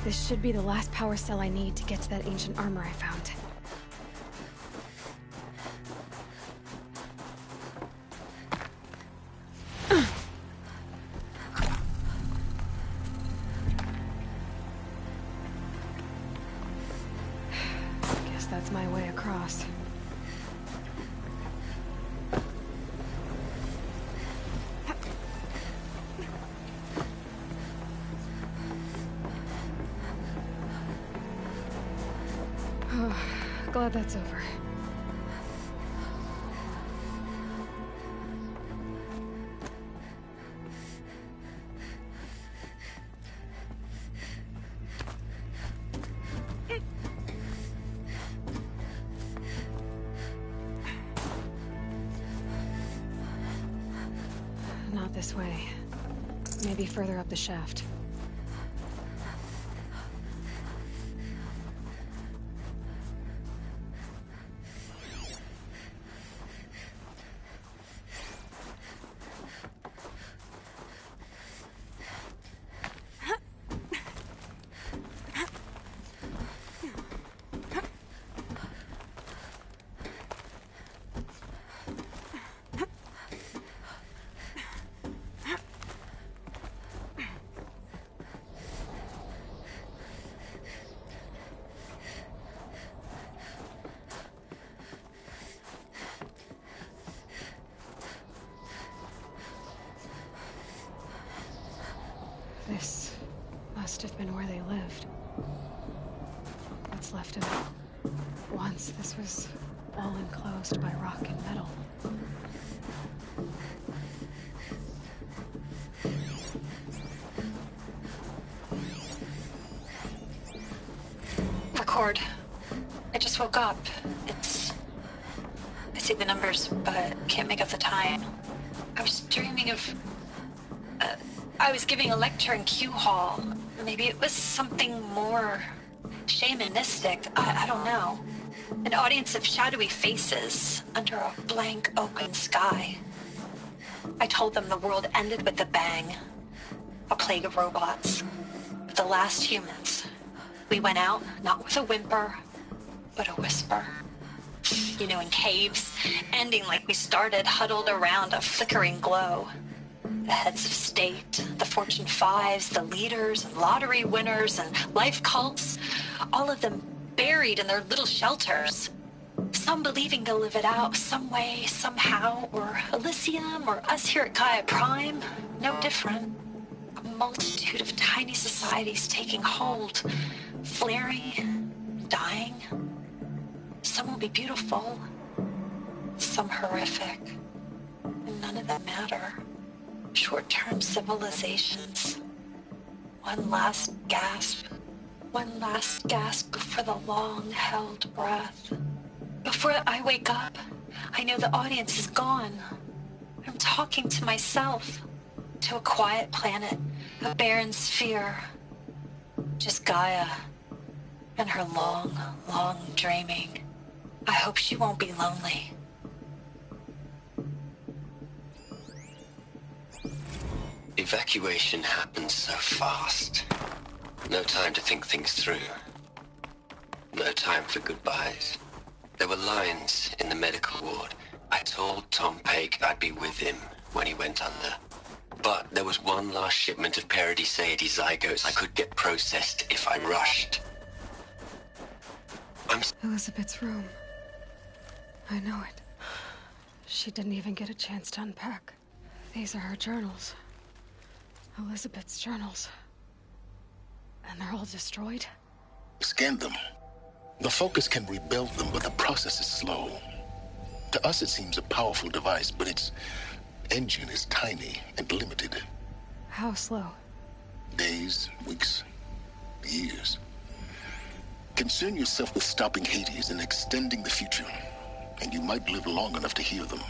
This should be the last power cell I need to get to that ancient armor I found. Guess that's my way across. Glad that's over. Not this way. Maybe further up the shaft. This must have been where they lived. What's left of it. Once this was all enclosed by rock and metal. Record. I just woke up. I see the numbers, but can't make out the time. I was dreaming of... I was giving a lecture in Q Hall. Maybe it was something more shamanistic. I don't know. An audience of shadowy faces under a blank open sky. I told them the world ended with a bang. A plague of robots. The last humans. We went out, not with a whimper, but a whisper. You know, in caves, ending like we started, huddled around a flickering glow. The heads of state, the Fortune 5s, the leaders and lottery winners and life cults, all of them buried in their little shelters. Some believing they'll live it out some way, somehow, or Elysium, or us here at Gaia Prime, no different. A multitude of tiny societies taking hold, flaring, dying, be beautiful, some horrific, and none of them matter. Short-term civilizations. One last gasp. One last gasp before the long-held breath. Before I wake up, I know the audience is gone. I'm talking to myself. To a quiet planet, a barren sphere. Just Gaia and her long, long dreaming. I hope she won't be lonely. Evacuation happened so fast. No time to think things through. No time for goodbyes. There were lines in the medical ward. I told Tom Paik I'd be with him when he went under. But there was one last shipment of Paradis-Saidy zygotes I could get processed if I rushed. Elizabeth's room. I know it. She didn't even get a chance to unpack. These are her journals. Elizabeth's journals. And they're all destroyed? Scan them. The Focus can rebuild them, but the process is slow. To us, it seems a powerful device, but its engine is tiny and limited. How slow? Days, weeks, years. Concern yourself with stopping Hades and extending the future, and you might live long enough to hear them.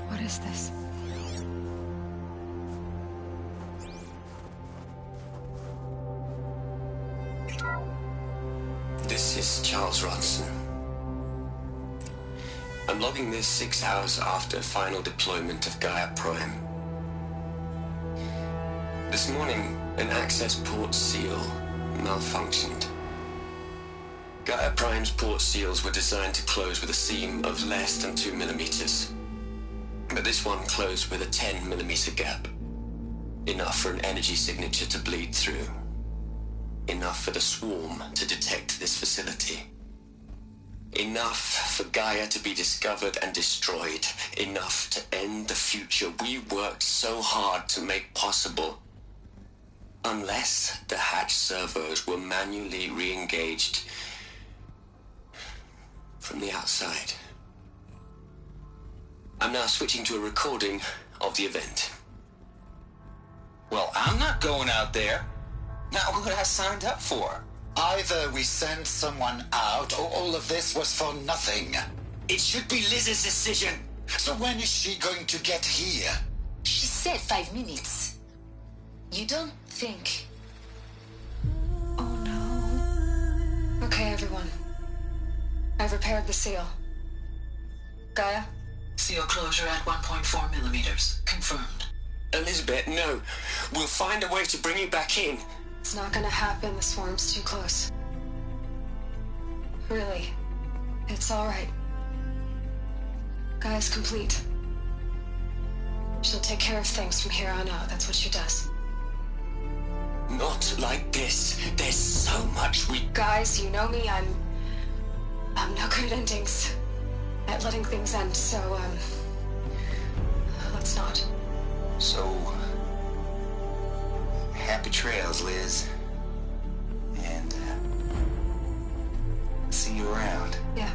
What is this? This is Charles Ronson. I'm logging this 6 hours after final deployment of Gaia Prime. This morning, an access port seal malfunctioned. Gaia Prime's port seals were designed to close with a seam of less than 2 millimeters. But this one closed with a 10 millimeter gap. Enough for an energy signature to bleed through. Enough for the swarm to detect this facility. Enough for Gaia to be discovered and destroyed. Enough to end the future we worked so hard to make possible. Unless the hatch servos were manually re-engaged from the outside. I'm now switching to a recording of the event. Well, I'm not going out there. Not what I signed up for. Either we send someone out, or all of this was for nothing. It should be Liz's decision. So when is she going to get here? She said 5 minutes. You don't think... Oh no. Okay, everyone. I've repaired the seal. Gaia? Seal closure at 1.4 millimeters. Confirmed. Elizabeth, no. We'll find a way to bring you back in. It's not gonna happen. The swarm's too close. Really. It's alright. Gaia's complete. She'll take care of things from here on out. That's what she does. Not like this. There's so much we... Guys, you know me. I'm no good at endings. At letting things end, so, let's not. So... happy trails, Liz. And, see you around. Yeah.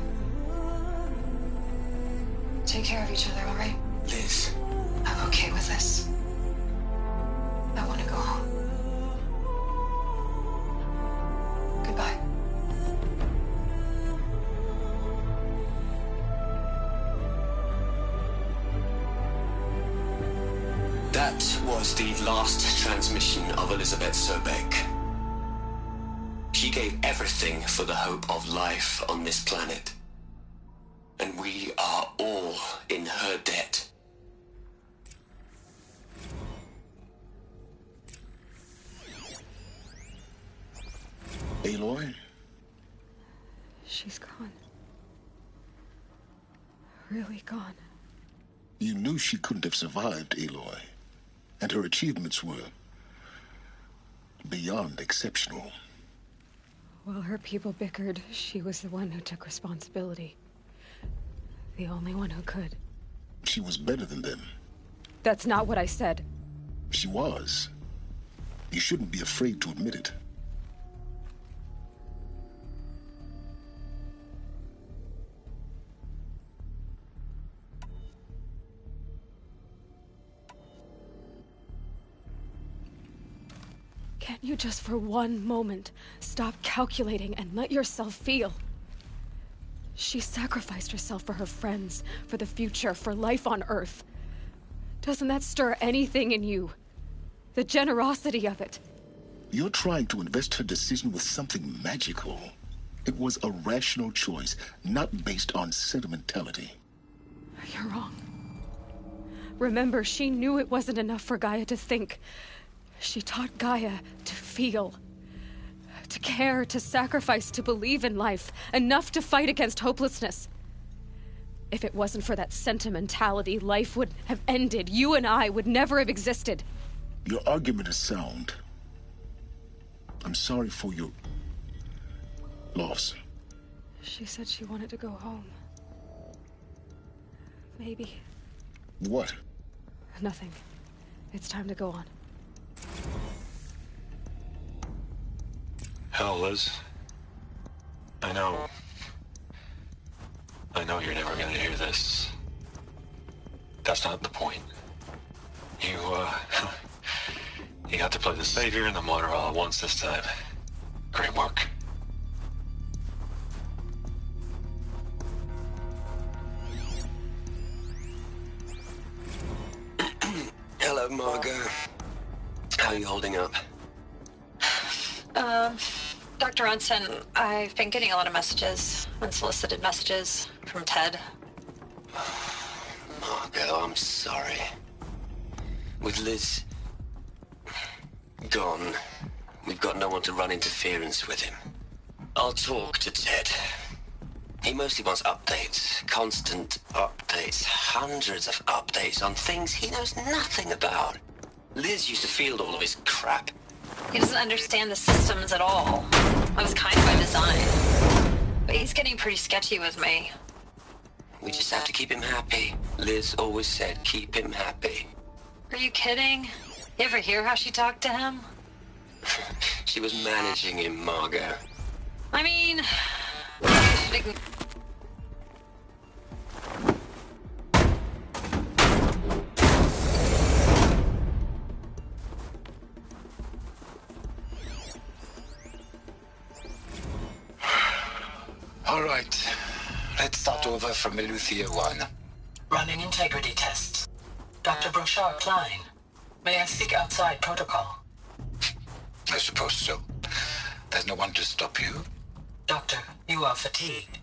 Take care of each other, alright? Liz. I'm okay with this. I want to go home. Goodbye. That was the last transmission of Elizabeth Sobek. She gave everything for the hope of life on this planet. And we are all in her debt. Aloy? She's gone. Really gone. You knew she couldn't have survived, Aloy. And her achievements were beyond exceptional. While her people bickered, she was the one who took responsibility. The only one who could. She was better than them. That's not what I said. She was. You shouldn't be afraid to admit it. Can't you just for one moment stop calculating and let yourself feel? She sacrificed herself for her friends, for the future, for life on Earth. Doesn't that stir anything in you? The generosity of it. You're trying to invest her decision with something magical. It was a rational choice, not based on sentimentality. You're wrong. Remember, she knew it wasn't enough for Gaia to think. She taught Gaia to feel. To care, to sacrifice, to believe in life. Enough to fight against hopelessness. If it wasn't for that sentimentality, life would have ended. You and I would never have existed. Your argument is sound. I'm sorry for your loss. She said she wanted to go home. Maybe. What? Nothing. It's time to go on. Hell, Liz. I know you're never gonna hear this. That's not the point. You got to play the Savior and the Martyr all at once this time. Great work. Hello, Margot. How are you holding up? Dr. Ronson, I've been getting a lot of messages, unsolicited messages from Ted. Margot, I'm sorry. With Liz gone, we've got no one to run interference with him. I'll talk to Ted. He mostly wants updates, constant updates, hundreds of updates on things he knows nothing about. Liz used to field all of his crap. He doesn't understand the systems at all. That was kind of by design. But he's getting pretty sketchy with me. We just have to keep him happy. Liz always said, keep him happy. Are you kidding? You ever hear how she talked to him? She was managing him, Margot. I mean... All right. Let's start over from Eleuthia 1. Running integrity tests. Dr. Brochard Klein, may I speak outside protocol? I suppose so. There's no one to stop you. Doctor, you are fatigued.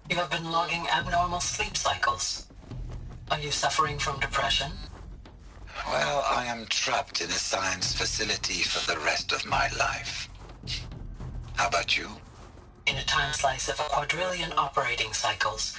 You have been logging abnormal sleep cycles. Are you suffering from depression? Well, I am trapped in a science facility for the rest of my life. How about you? In a time slice of a quadrillion operating cycles.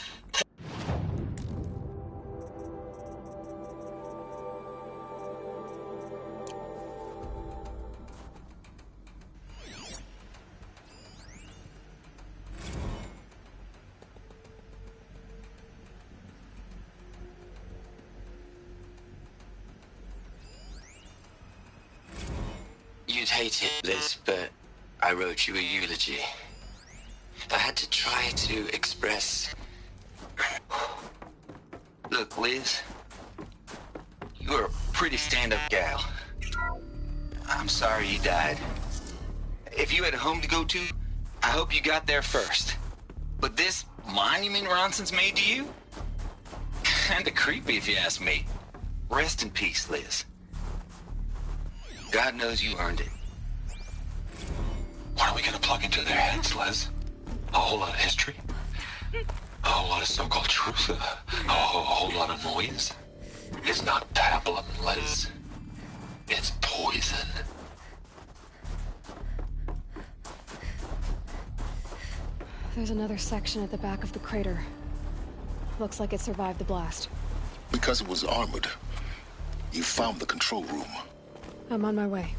You'd hate it, Liz, but I wrote you a eulogy. I had to try to express... Look, Liz, You were a pretty stand-up gal. I'm sorry you died. If you had a home to go to, I hope you got there first. But this monument Ronson's made to you? Kinda creepy if you ask me. Rest in peace, Liz. God knows you earned it. What are we gonna plug into their heads, Liz? A whole lot of history? A whole lot of so-called truth? A whole lot of noise? It's not pablum, Liz. It's poison. There's another section at the back of the crater. Looks like it survived the blast. Because it was armored, you found the control room. I'm on my way.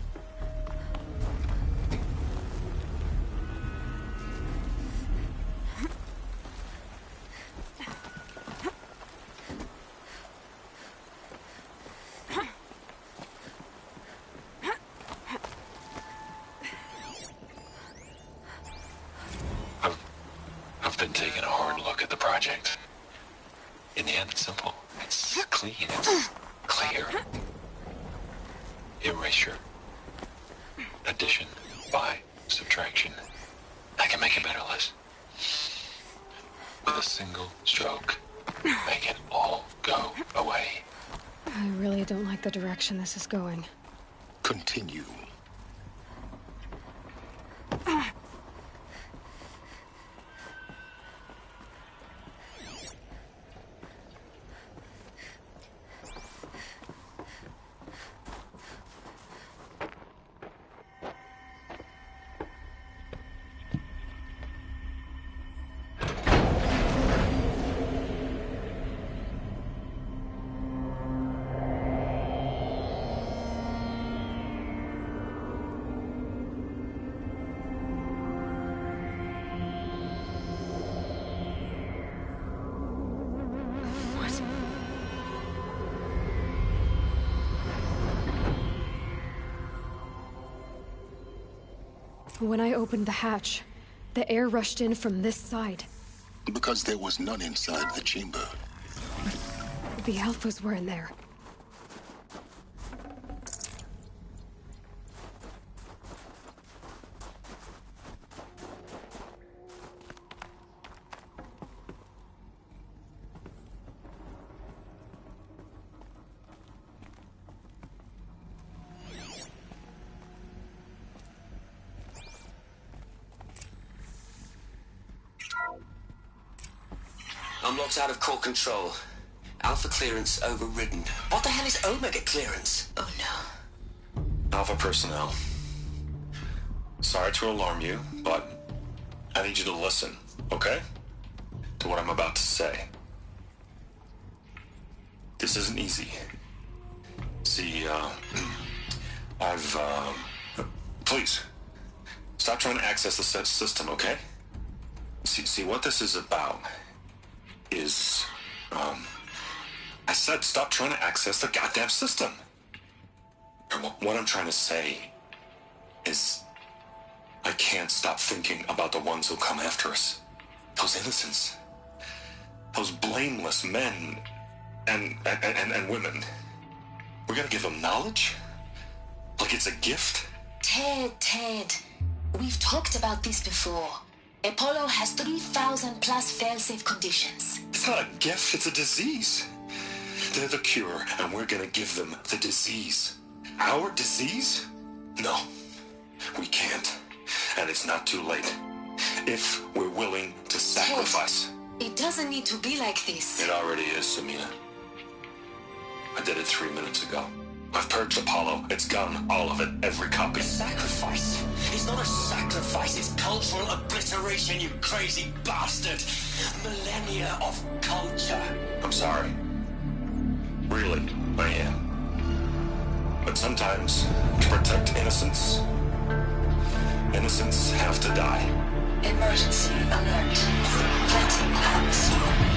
I've been taking a hard look at the project. In the end, it's simple. It's clean. It's clear. Erasure. Addition. By. Subtraction. I can make it better, Liz. With a single stroke. Make it all go away. I really don't like the direction this is going. Continue. When I opened the hatch, the air rushed in from this side. Because there was none inside the chamber. The Alphas were in there. I'm locked out of core control. Alpha clearance overridden. What the hell is Omega clearance? Oh no. Alpha personnel. Sorry to alarm you, but I need you to listen, okay? To what I'm about to say. This isn't easy. See, please, stop trying to access the system, okay? See, what this is about is, I said stop trying to access the goddamn system. And what I'm trying to say is I can't stop thinking about the ones who'll come after us. Those innocents. Those blameless men and women. We're gonna give them knowledge? Like it's a gift? Ted. We've talked about this before. Apollo has 3,000 plus fail-safe conditions. It's not a gift, it's a disease. They're the cure, and we're gonna give them the disease. Our disease? No, we can't. And it's not too late. If we're willing to sacrifice. Ted, it doesn't need to be like this. It already is, Samina. I did it 3 minutes ago. I've purged Apollo. It's gone. All of it. Every copy. Sacrifice? It's not a sacrifice. It's cultural obliteration, you crazy bastard. Millennia of culture. I'm sorry. Really, I am. But sometimes, to protect innocence, innocents have to die. Emergency alert. Planting atmosphere.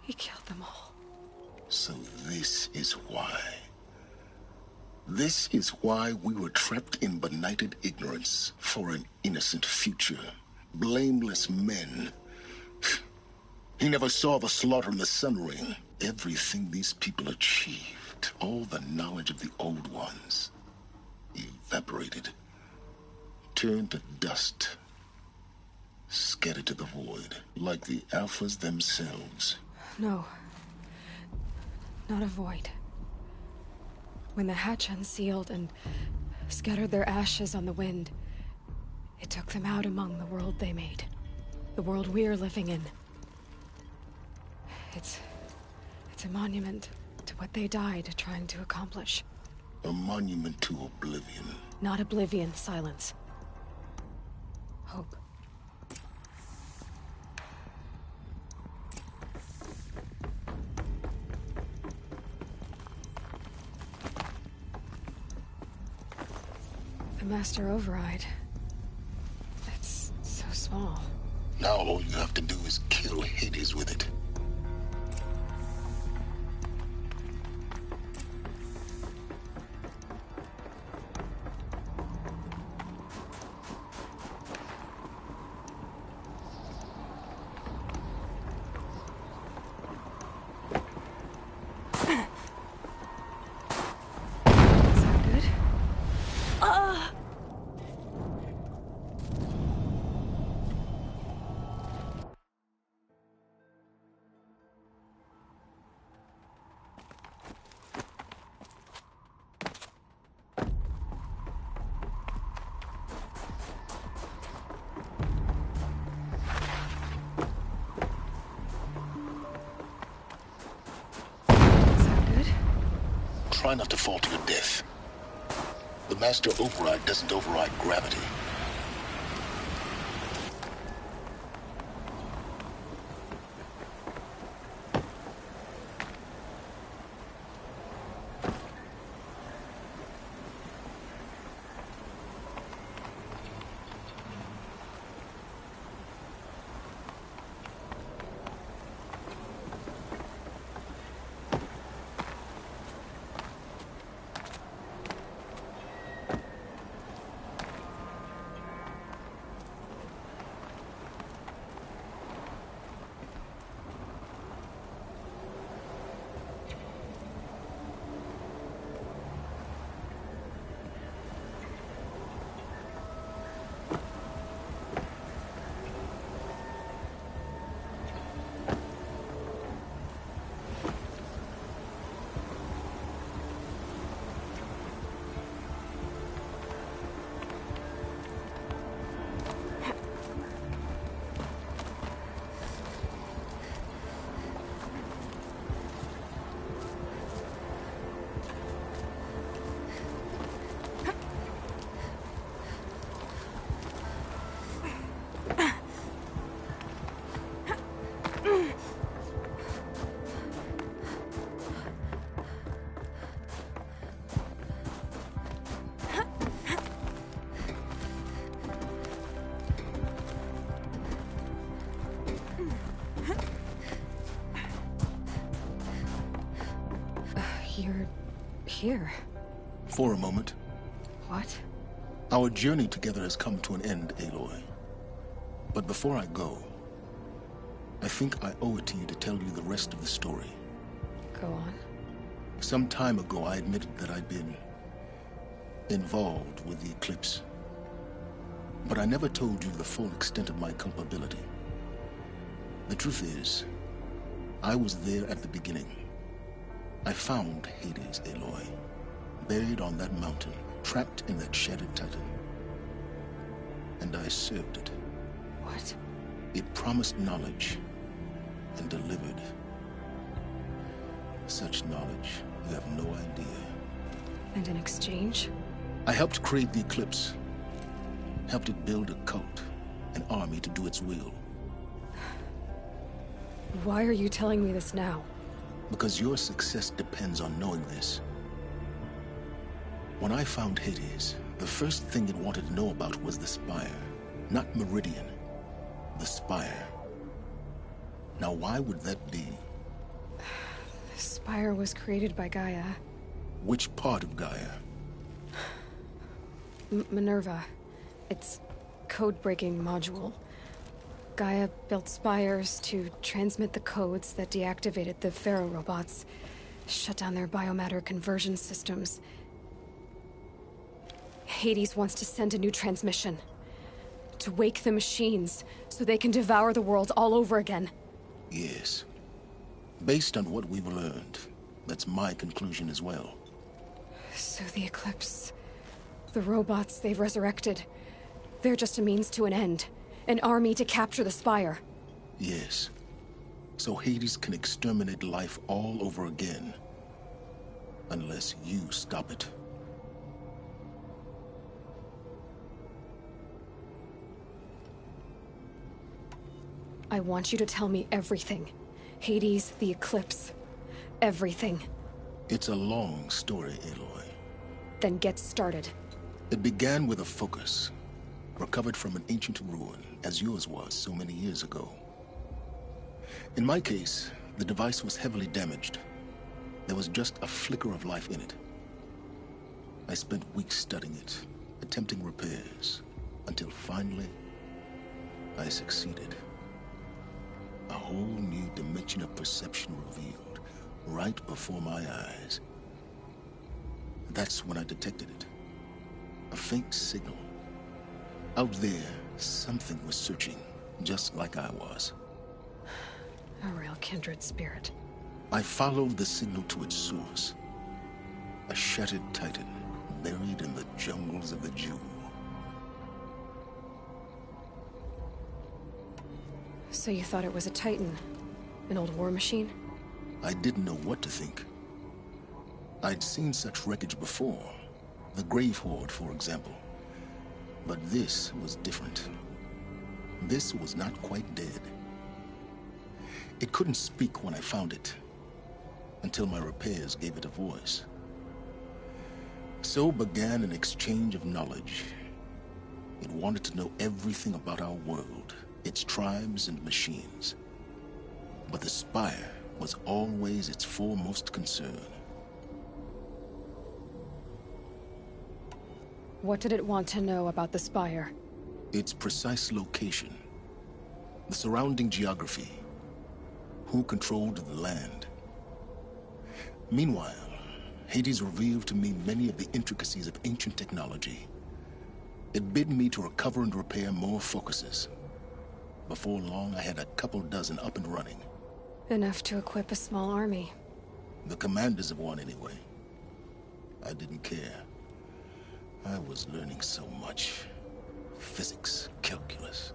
He killed them all. So this is why. This is why we were trapped in benighted ignorance for an innocent future. Blameless men. He never saw the slaughter in the Sun Ring. Everything these people achieved, all the knowledge of the old ones, evaporated, turned to dust, scattered to the void, like the Alphas themselves. No. Not a void. When the hatch unsealed and scattered their ashes on the wind, it took them out among the world they made. The world we're living in. It's a monument to what they died trying to accomplish. A monument to oblivion. Not oblivion, Silence. Hope. The Master Override. It's so small. Now all you have to do is kill Hades with it. Try not to fall to your death. The Master Override doesn't override gravity. You're here. For a moment. What? Our journey together has come to an end, Aloy. But before I go, I think I owe it to you to tell you the rest of the story. Go on. Some time ago, I admitted that I'd been involved with the eclipse. But I never told you the full extent of my culpability. The truth is, I was there at the beginning. I found Hades, Aloy, buried on that mountain, trapped in that shattered titan. And I served it. What? It promised knowledge and delivered. Such knowledge, you have no idea. And in exchange? I helped create the eclipse. Helped it build a cult, an army to do its will. Why are you telling me this now? Because your success depends on knowing this. When I found Hades, the first thing it wanted to know about was the Spire. Not Meridian. The Spire. Now why would that be? The Spire was created by Gaia. Which part of Gaia? Minerva. Its code-breaking module. Gaia built spires to transmit the codes that deactivated the Pharaoh robots, shut down their biomatter conversion systems. Hades wants to send a new transmission. To wake the machines, so they can devour the world all over again. Yes. Based on what we've learned, that's my conclusion as well. So the Eclipse... the robots they've resurrected... they're just a means to an end. An army to capture the Spire. Yes. So Hades can exterminate life all over again. Unless you stop it. I want you to tell me everything. Hades, the Eclipse. Everything. It's a long story, Aloy. Then get started. It began with a focus. Recovered from an ancient ruin, as yours was so many years ago. In my case, the device was heavily damaged. There was just a flicker of life in it. I spent weeks studying it, attempting repairs, until finally, I succeeded. A whole new dimension of perception revealed, right before my eyes. That's when I detected it. A faint signal. Out there, something was searching, just like I was. A real kindred spirit. I followed the signal to its source. A shattered titan, buried in the jungles of the Jew. So you thought it was a titan? An old war machine? I didn't know what to think. I'd seen such wreckage before. The Grave Horde, for example. But this was different. This was not quite dead. It couldn't speak when I found it, until my repairs gave it a voice. So began an exchange of knowledge. It wanted to know everything about our world, its tribes and machines. But the Spire was always its foremost concern. What did it want to know about the Spire? Its precise location, the surrounding geography, who controlled the land. Meanwhile, Hades revealed to me many of the intricacies of ancient technology. It bid me to recover and repair more focuses. Before long, I had a couple dozen up and running. Enough to equip a small army. The commanders of one, anyway. I didn't care. I was learning so much. Physics, calculus.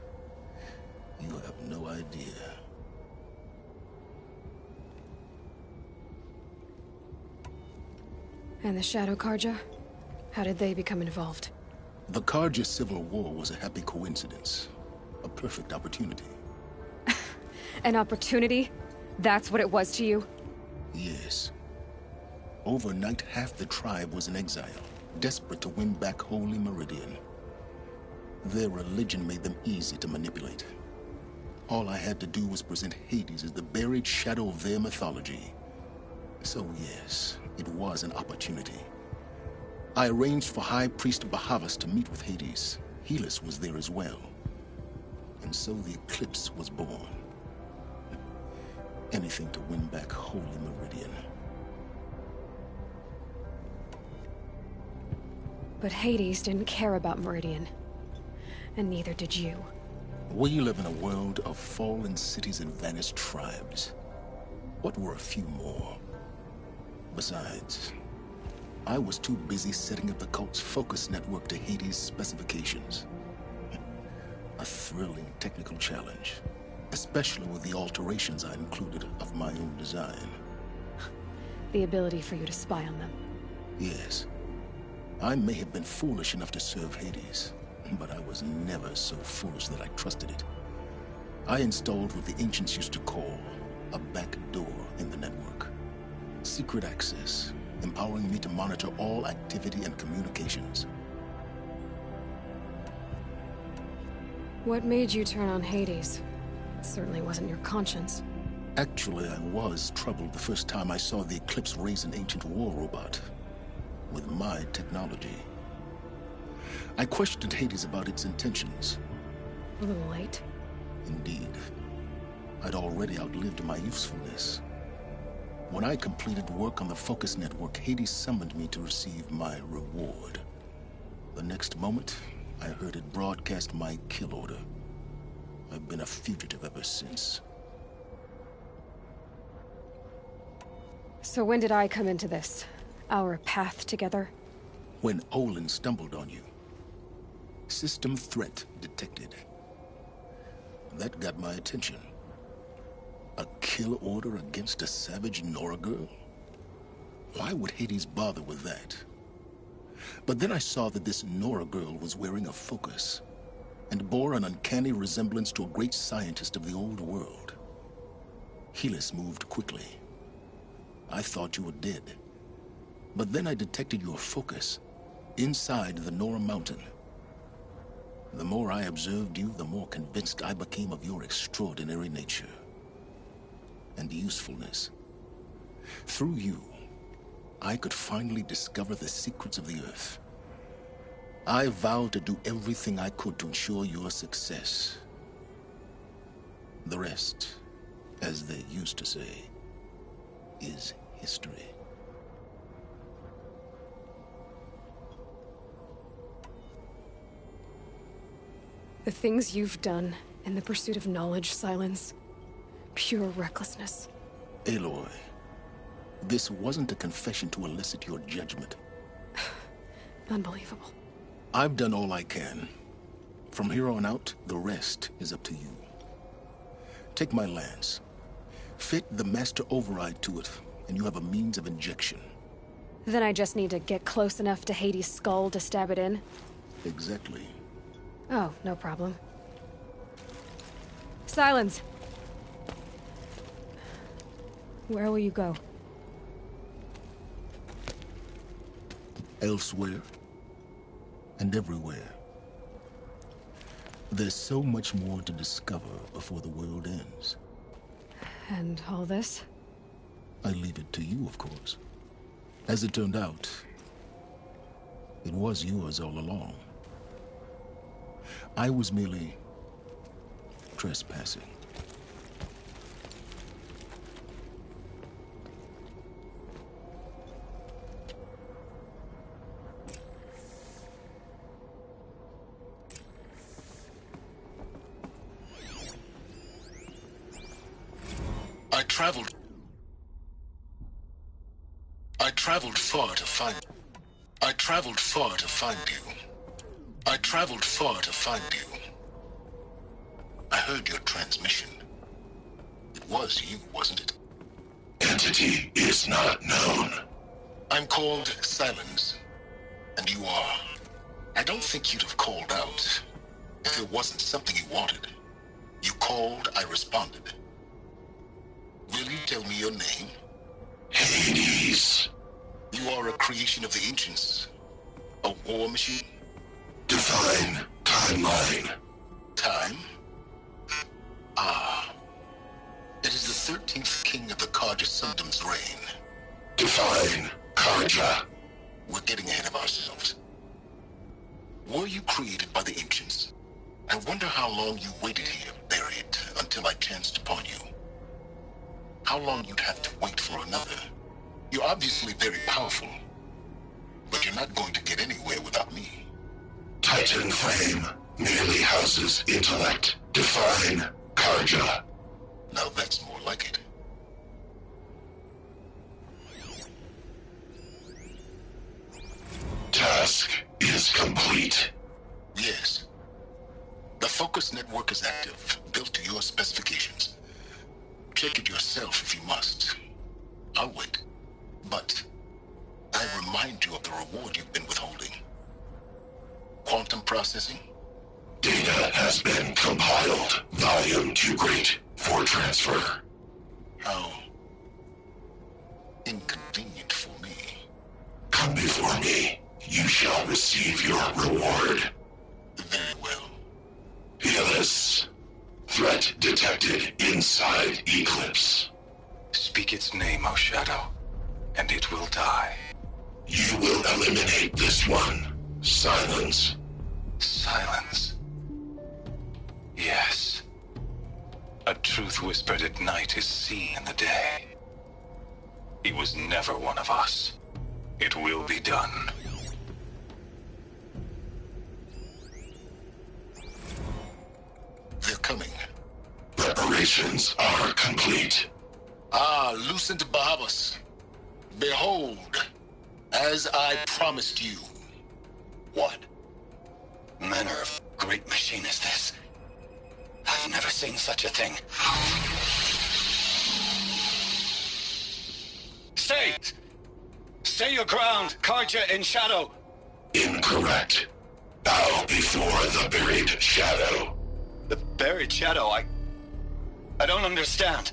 You have no idea. And the Shadow Karja? How did they become involved? The Karja Civil War was a happy coincidence. A perfect opportunity. An opportunity? That's what it was to you? Yes. Overnight, half the tribe was in exile, desperate to win back Holy Meridian. Their religion made them easy to manipulate. All I had to do was present Hades as the buried shadow of their mythology. So yes, it was an opportunity. I arranged for High Priest Bahavas to meet with Hades. Helis was there as well. And so the Eclipse was born. Anything to win back Holy Meridian. But Hades didn't care about Meridian. And neither did you. We live in a world of fallen cities and vanished tribes. What were a few more? Besides, I was too busy setting up the cult's focus network to Hades' specifications. A thrilling technical challenge, especially with the alterations I included of my own design. The ability for you to spy on them. Yes. I may have been foolish enough to serve Hades, but I was never so foolish that I trusted it. I installed what the ancients used to call a back door in the network. Secret access, empowering me to monitor all activity and communications. What made you turn on Hades? It certainly wasn't your conscience. Actually, I was troubled the first time I saw the Eclipse raise an ancient war robot. With my technology. I questioned Hades about its intentions. A little late. Indeed. I'd already outlived my usefulness. When I completed work on the Focus Network, Hades summoned me to receive my reward. The next moment, I heard it broadcast my kill order. I've been a fugitive ever since. So when did I come into this? our path together? When Olin stumbled on you. System threat detected. That got my attention. A kill order against a savage Nora girl? Why would Hades bother with that? But then I saw that this Nora girl was wearing a focus and bore an uncanny resemblance to a great scientist of the old world. Helis moved quickly. I thought you were dead. But then I detected your focus inside the Nora mountain. The more I observed you, the more convinced I became of your extraordinary nature and usefulness. Through you, I could finally discover the secrets of the Earth. I vowed to do everything I could to ensure your success. The rest, as they used to say, is history. The things you've done in the pursuit of knowledge, Silence. Pure recklessness. Aloy, this wasn't a confession to elicit your judgment. Unbelievable. I've done all I can. From here on out, the rest is up to you. Take my lance. Fit the master override to it, and you have a means of injection. Then I just need to get close enough to Hades' skull to stab it in? Exactly. Oh, no problem. Silence! Where will you go? Elsewhere. And everywhere. There's so much more to discover before the world ends. And all this? I leave it to you, of course. As it turned out, it was yours all along. I was merely trespassing. I traveled far to find you. I heard your transmission. It was you, wasn't it? Entity is not known. I'm called Silence, and you are. I don't think you'd have called out if it wasn't something you wanted. You called, I responded. Will you tell me your name? Hades. You are a creation of the ancients. A war machine? Define timeline. Time? Ah. It is the 13th king of the Karja Sundam's reign. Define Karja. We're getting ahead of ourselves. Were you created by the ancients? I wonder how long you waited here, buried, until I chanced upon you. How long you'd have to wait for another. You're obviously very powerful, but you're not going to get anywhere without me. Titan Flame merely houses intellect. Define Karja. Now that's more like it. Task is complete. Yes. The focus network is active, built to your specifications. Check it yourself if you must. I'll wait. But I remind you of the reward you've been withholding. Quantum processing? Data has been compiled. Volume too great for transfer. How inconvenient for me. Come before me. You shall receive your reward. Very well. Helis. Threat detected inside Eclipse. Speak its name, O Shadow, and it will die. You will eliminate this one. Silence. Silence. Yes. A truth whispered at night is seen in the day. He was never one of us. It will be done. They're coming. Preparations are complete. Ah, Lucent Bahavas. Behold, As I promised you. What? Manner of great machine is this? I've never seen such a thing. Stay! Stay your ground, Karja in shadow! Incorrect. Bow before the buried shadow. The buried shadow, I don't understand.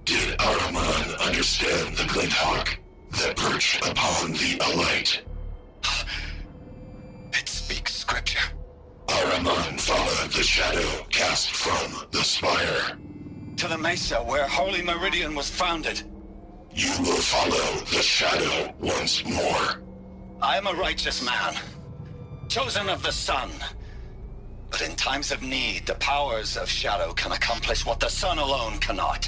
Did Araman understand the glint hawk that perched upon the alight? It speaks scripture. Araman followed the shadow cast from the spire. To the mesa where Holy Meridian was founded. You will follow the shadow once more. I am a righteous man, chosen of the sun. But in times of need, the powers of shadow can accomplish what the sun alone cannot.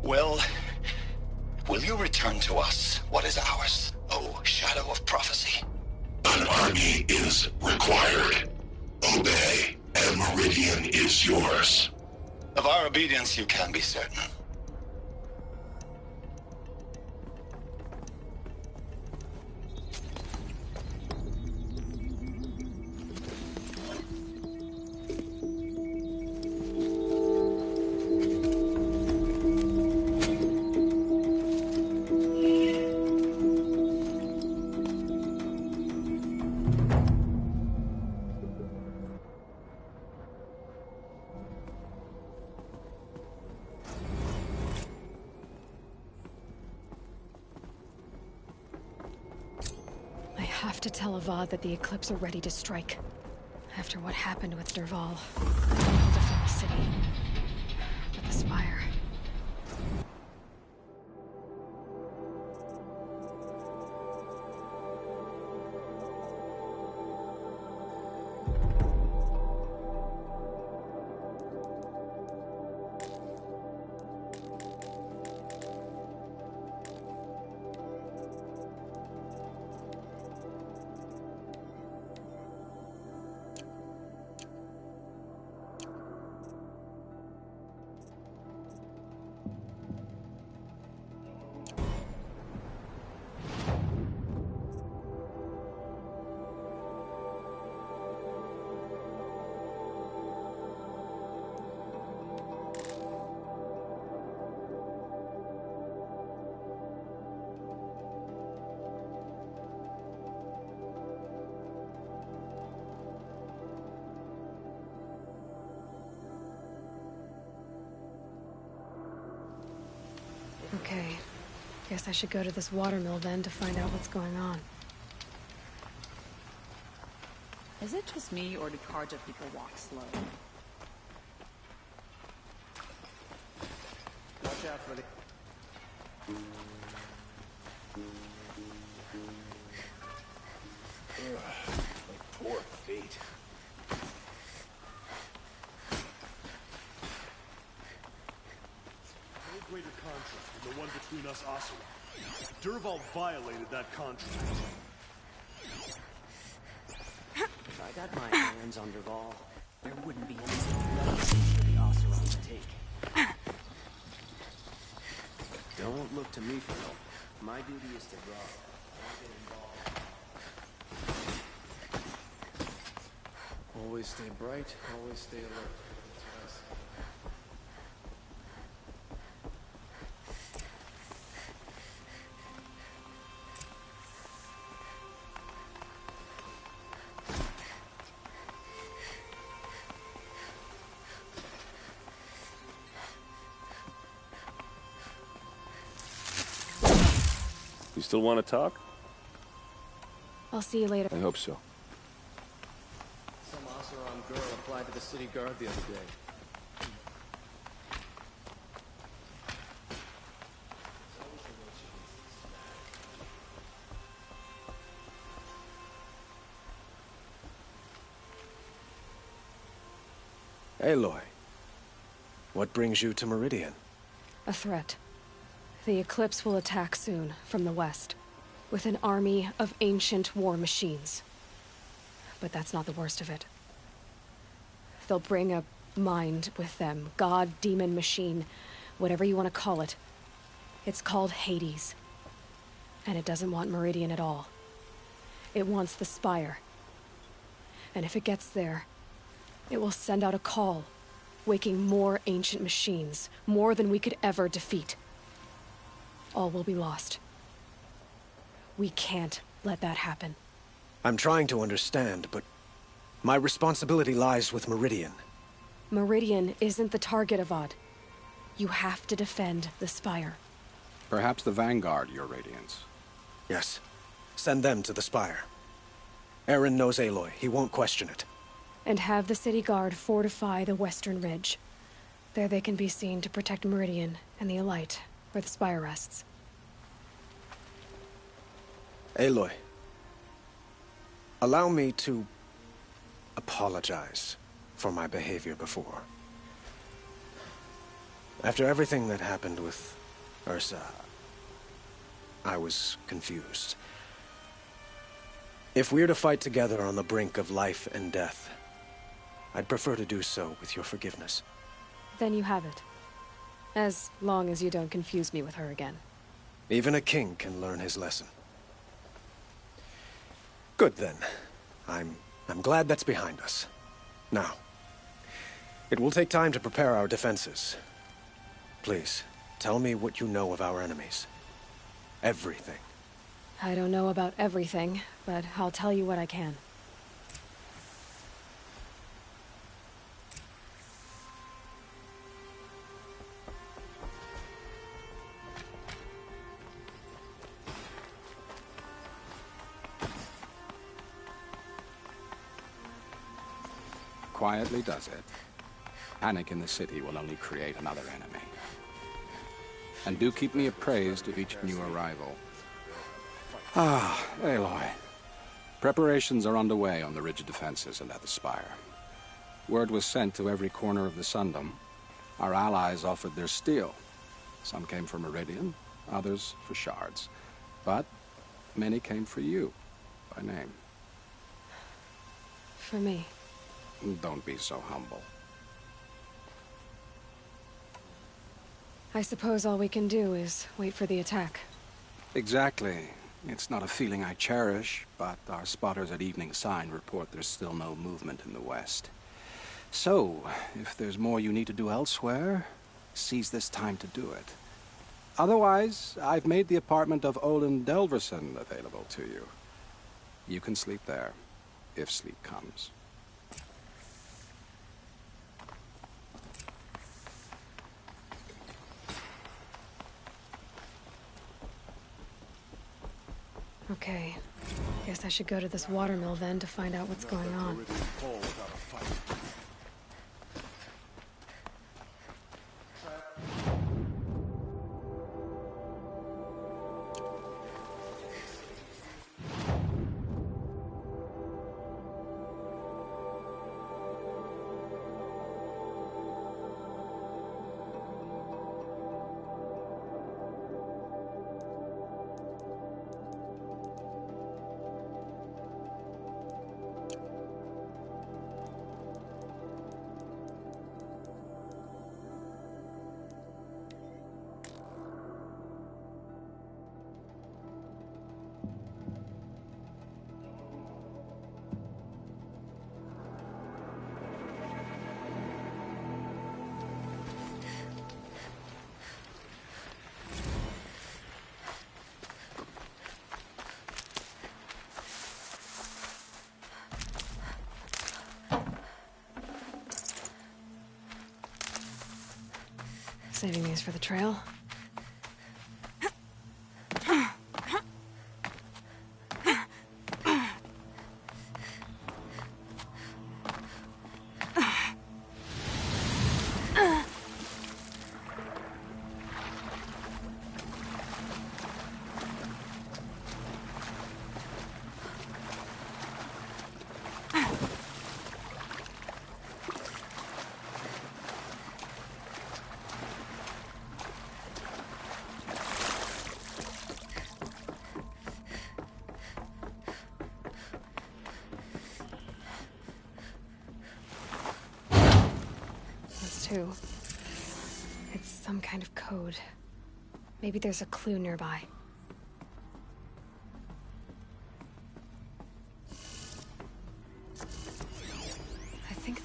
Will you return to us what is ours, O shadow of prophecy? An army is required. Obey, and Meridian is yours. Of our obedience you can be certain. I have to tell Avad that the Eclipse are ready to strike. After what happened with Dervahl, I don't hold it from the city. But the Spire... Okay. Guess I should go to this watermill then to find out what's going on. Is it just me, or do Karja people walk slow? Watch out for the... My poor feet. No greater contract than the one between us Asura. Dervahl violated that contract. If I got my hands on Dervahl, there wouldn't be anything left for the Asura to take. Don't look to me for help. My duty is to draw. Don't get involved. Always stay bright, always stay alert. That's what I say. You still want to talk? I'll see you later. I hope so. Some Asuran girl applied to the city guard the other day. Aloy, what brings you to Meridian? A threat. The Eclipse will attack soon, from the west, with an army of ancient war machines. But that's not the worst of it. They'll bring a mind with them, god, demon, machine, whatever you want to call it. It's called Hades. And it doesn't want Meridian at all. It wants the Spire. And if it gets there, it will send out a call, waking more ancient machines, more than we could ever defeat. All will be lost. We can't let that happen. I'm trying to understand, but my responsibility lies with Meridian. Meridian isn't the target, Avad. You have to defend the Spire. Perhaps the Vanguard, Your Radiance. Yes. Send them to the Spire. Aaron knows Aloy. He won't question it. And have the City Guard fortify the Western Ridge. There they can be seen to protect Meridian and the Elite, where the Spire rests. Aloy, allow me to apologize for my behavior before. After everything that happened with Ursa, I was confused. If we're to fight together on the brink of life and death, I'd prefer to do so with your forgiveness. Then you have it. As long as you don't confuse me with her again. Even a king can learn his lesson. Good then. I'm glad that's behind us. Now, it will take time to prepare our defenses. Please, tell me what you know of our enemies. Everything. I don't know about everything, but I'll tell you what I can. Quietly does it. Panic in the city will only create another enemy. And do keep me appraised of each new arrival. Ah, Aloy. Preparations are underway on the ridge defenses and at the Spire. Word was sent to every corner of the Sundom. Our allies offered their steel. Some came for Meridian, others for shards. But many came for you, by name. For me. Don't be so humble. I suppose all we can do is wait for the attack. Exactly. It's not a feeling I cherish, but our spotters at Evening Sign report there's still no movement in the west. So, if there's more you need to do elsewhere, seize this time to do it. Otherwise, I've made the apartment of Olin Delverson available to you. You can sleep there, if sleep comes. Okay. Guess I should go to this watermill then to find out what's going on. Saving these for the trail. Too. It's some kind of code. Maybe there's a clue nearby.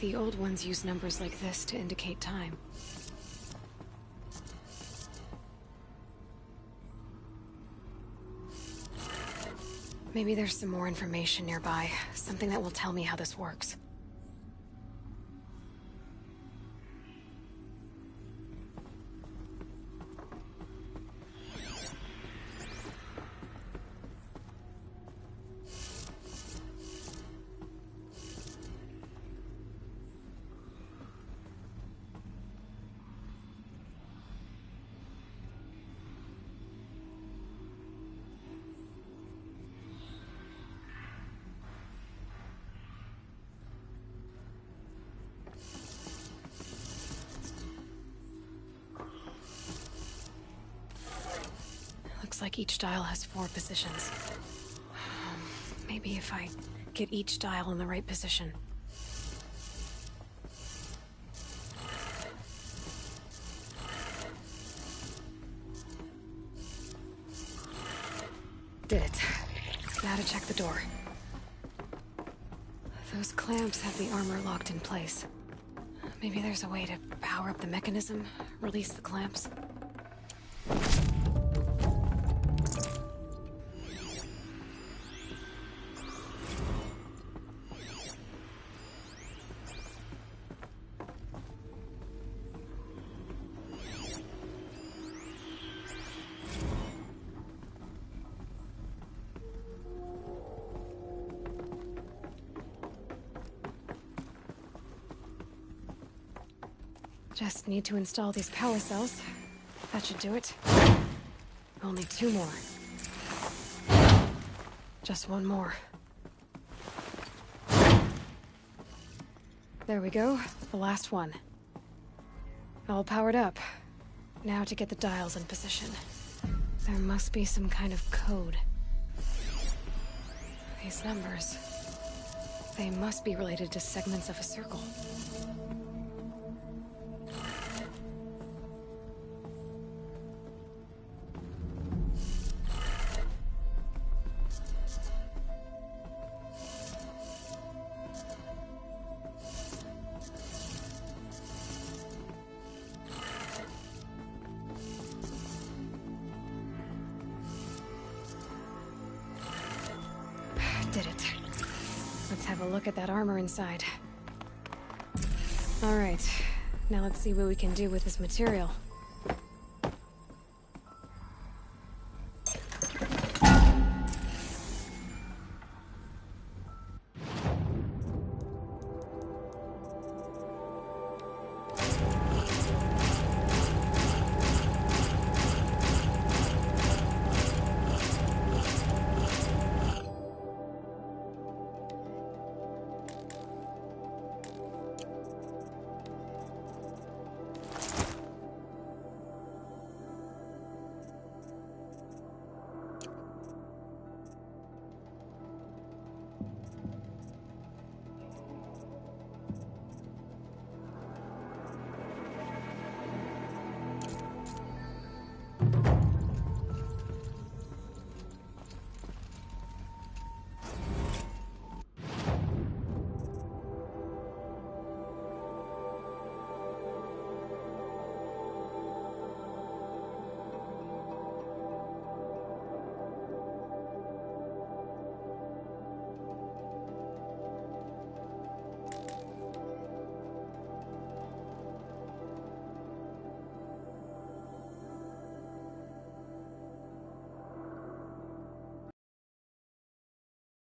the old ones used numbers like this to indicate time. Maybe there's some more information nearby, something that will tell me how this works. Looks like each dial has 4 positions. Maybe if I get each dial in the right position. Did it. Now to check the door. Those clamps have the armor locked in place. Maybe there's a way to power up the mechanism, release the clamps. Just need to install these power cells. That should do it. Only 2 more. Just 1 more. There we go. The last one. All powered up. Now to get the dials in position. There must be some kind of code. These numbers... they must be related to segments of a circle. Did it. Let's have a look at that armor inside. All right, now let's see what we can do with this material.